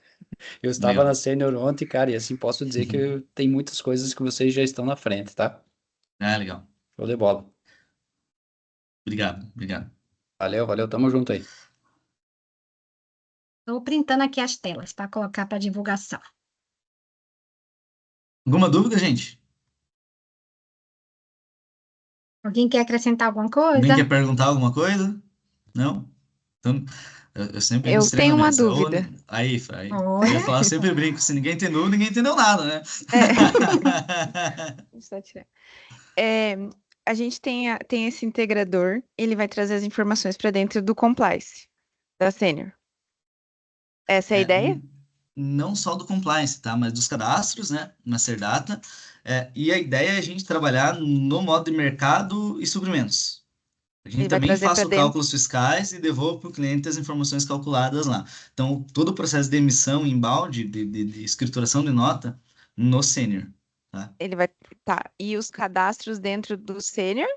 C: Eu estava na
A: Legal.
C: sênior ontem, cara, e assim posso dizer que tem muitas coisas que vocês já estão na frente, tá?
A: Legal.
C: Show de bola.
A: Obrigado, obrigado.
C: Valeu, valeu, tamo junto aí.
B: Estou printando aqui as telas para colocar para divulgação.
A: Alguma dúvida, gente?
B: Alguém quer acrescentar alguma
A: Alguém
B: coisa?
A: quer perguntar alguma coisa? Não? Então, eu sempre brinco
D: Eu
A: os
D: tenho uma
A: treinamentos.
D: dúvida.
A: Aí. Eu ia
B: Olha,
A: falar, eu sempre brinco. Se ninguém tem dúvida, ninguém entendeu nada, né?
D: É. Só tirar. É, a gente tem esse integrador, ele vai trazer as informações para dentro do compliance da Sênior. Essa é a
A: É,
D: ideia?
A: não só do compliance, tá? Mas dos cadastros, né? Master Data. E a ideia é a gente trabalhar no modo de mercado e suprimentos. A gente
D: Ele vai
A: também
D: trazer para
A: faça o
D: dentro.
A: cálculos fiscais e devolva para o cliente as informações calculadas lá. Então, todo o processo de emissão inbound, de escrituração de nota, no sênior, tá?
D: Ele vai. Tá. E os cadastros dentro do Sênior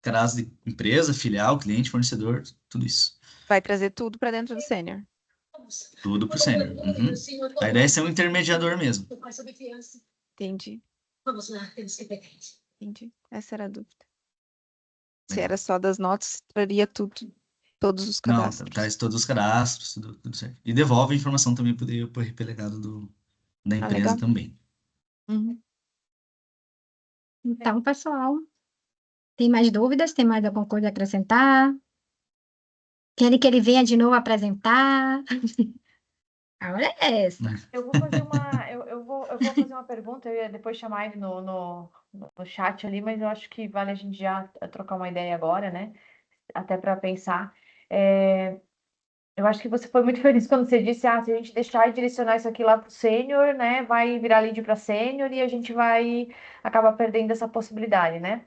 A: Cadastro de empresa, filial, cliente, fornecedor, tudo isso.
D: vai trazer tudo para dentro do Sênior.
A: Tudo pro sênior. Uhum. A ideia é ser um intermediador mesmo.
D: Entendi. Entendi. Essa era a dúvida. Se
A: Legal.
D: era só das notas, traria tudo, todos os
A: Não,
D: cadastros.
A: traz todos os cadastros, tudo certo. E devolve a informação também para o RP legado da
D: Ah,
A: empresa
D: legal.
A: também.
D: Uhum.
B: então, pessoal, tem mais dúvidas? Tem mais alguma coisa a acrescentar? Querem que ele venha de novo apresentar? A hora é essa.
E: Eu vou fazer eu vou fazer uma pergunta, eu ia depois chamar ele no chat ali, mas eu acho que vale a gente já trocar uma ideia agora, né? Até para pensar. Eu acho que você foi muito feliz quando você disse, se a gente deixar e direcionar isso aqui lá para o sênior, né, vai virar lead para sênior e a gente vai acabar perdendo essa possibilidade, né?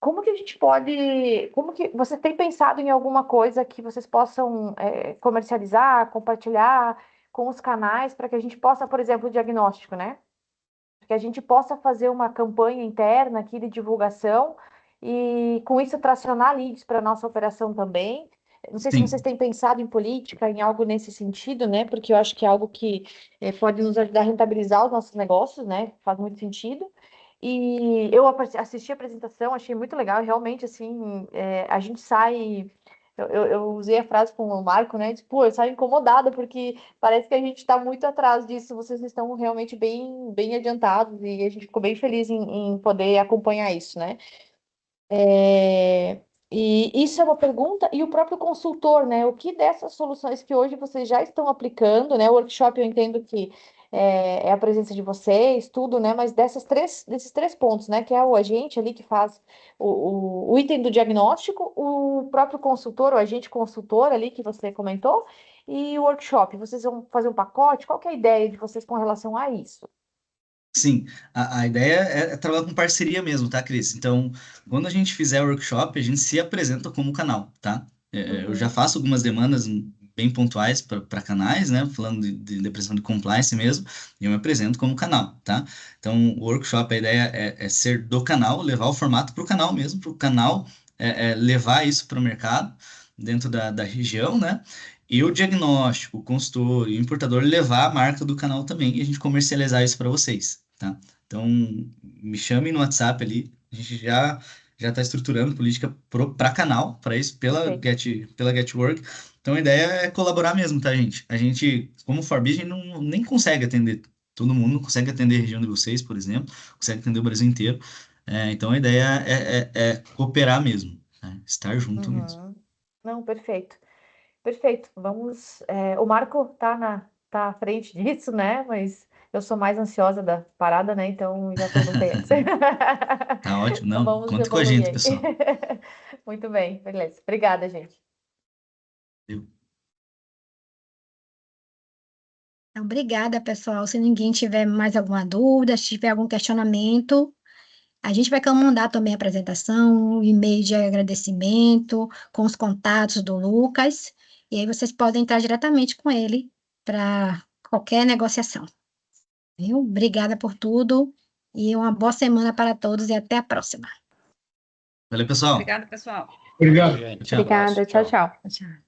E: Como que a gente pode, como que você tem pensado em alguma coisa que vocês possam comercializar, compartilhar com os canais para que a gente possa, por exemplo, o diagnóstico, né? Que a gente possa fazer uma campanha interna aqui de divulgação e com isso tracionar leads para a nossa operação também. Não sei se vocês
A: Sim,
E: têm pensado em política, em algo nesse sentido, né? Porque eu acho que é algo que pode nos ajudar a rentabilizar os nossos negócios, né? Faz muito sentido. E eu assisti a apresentação, achei muito legal. Realmente, assim, a gente sai. Eu usei a frase com o Marco, né? Tipo, eu saio incomodada, porque parece que a gente está muito atrás disso. Vocês estão realmente bem, bem adiantados e a gente ficou bem feliz em poder acompanhar isso, né? É, E isso é uma pergunta, e o próprio consultor, né? O que dessas soluções que hoje vocês já estão aplicando, né? O workshop eu entendo que é a presença de vocês, tudo, né? Mas desses três pontos, né? Que é o agente ali que faz o item do diagnóstico, o próprio consultor, o agente consultor ali que você comentou, e o workshop. Vocês vão fazer um pacote? Qual que é a ideia de vocês com relação a isso?
A: sim. A ideia é trabalhar com parceria mesmo, tá, Cris? Então, quando a gente fizer o workshop, a gente se apresenta como canal, tá? Eu já
E: Uhum,
A: faço algumas demandas bem pontuais para canais, né? Falando de depressão de compliance mesmo, e eu me apresento como canal, tá? Então, o workshop, a ideia é ser do canal, levar o formato para o canal mesmo, para o canal levar isso para o mercado, dentro da região, né? E o diagnóstico, o consultor e o importador levar a marca do canal também e a gente comercializar isso para vocês, tá? Então, me chamem no WhatsApp ali, a gente já está estruturando política para canal, para isso,
E: perfeito.
A: Pela Getwork. Então, a ideia é colaborar mesmo, tá, gente? A gente, como Forbis, a gente nem consegue atender todo mundo, não consegue atender a região de vocês, por exemplo, consegue atender o Brasil inteiro. Então, a ideia é cooperar mesmo, né? Estar junto mesmo.
E: Uhum. Não, perfeito. Perfeito. Vamos. O Marco tá à frente disso, né? Mas eu sou mais ansiosa da parada, né? Então já perguntei antes.
A: Tá ótimo,
E: Então
A: não?
E: vamos
A: Conta com a
E: evoluir
A: gente,
E: aí.
A: pessoal.
E: Muito bem, beleza. Obrigada, gente.
B: Então, obrigada, pessoal. Se ninguém tiver mais alguma dúvida, se tiver algum questionamento, a gente vai mandar também a apresentação, um e-mail de agradecimento, com os contatos do Lucas, e aí vocês podem entrar diretamente com ele para qualquer negociação. Viu? Obrigada por tudo e uma boa semana para todos e até a próxima.
A: Valeu, pessoal.
C: Obrigado, pessoal.
F: Obrigado.
C: Valeu, gente.
A: Tchau.
C: Abraço.
E: Obrigada. Tchau,
C: Tchau.
E: tchau.
B: Tchau.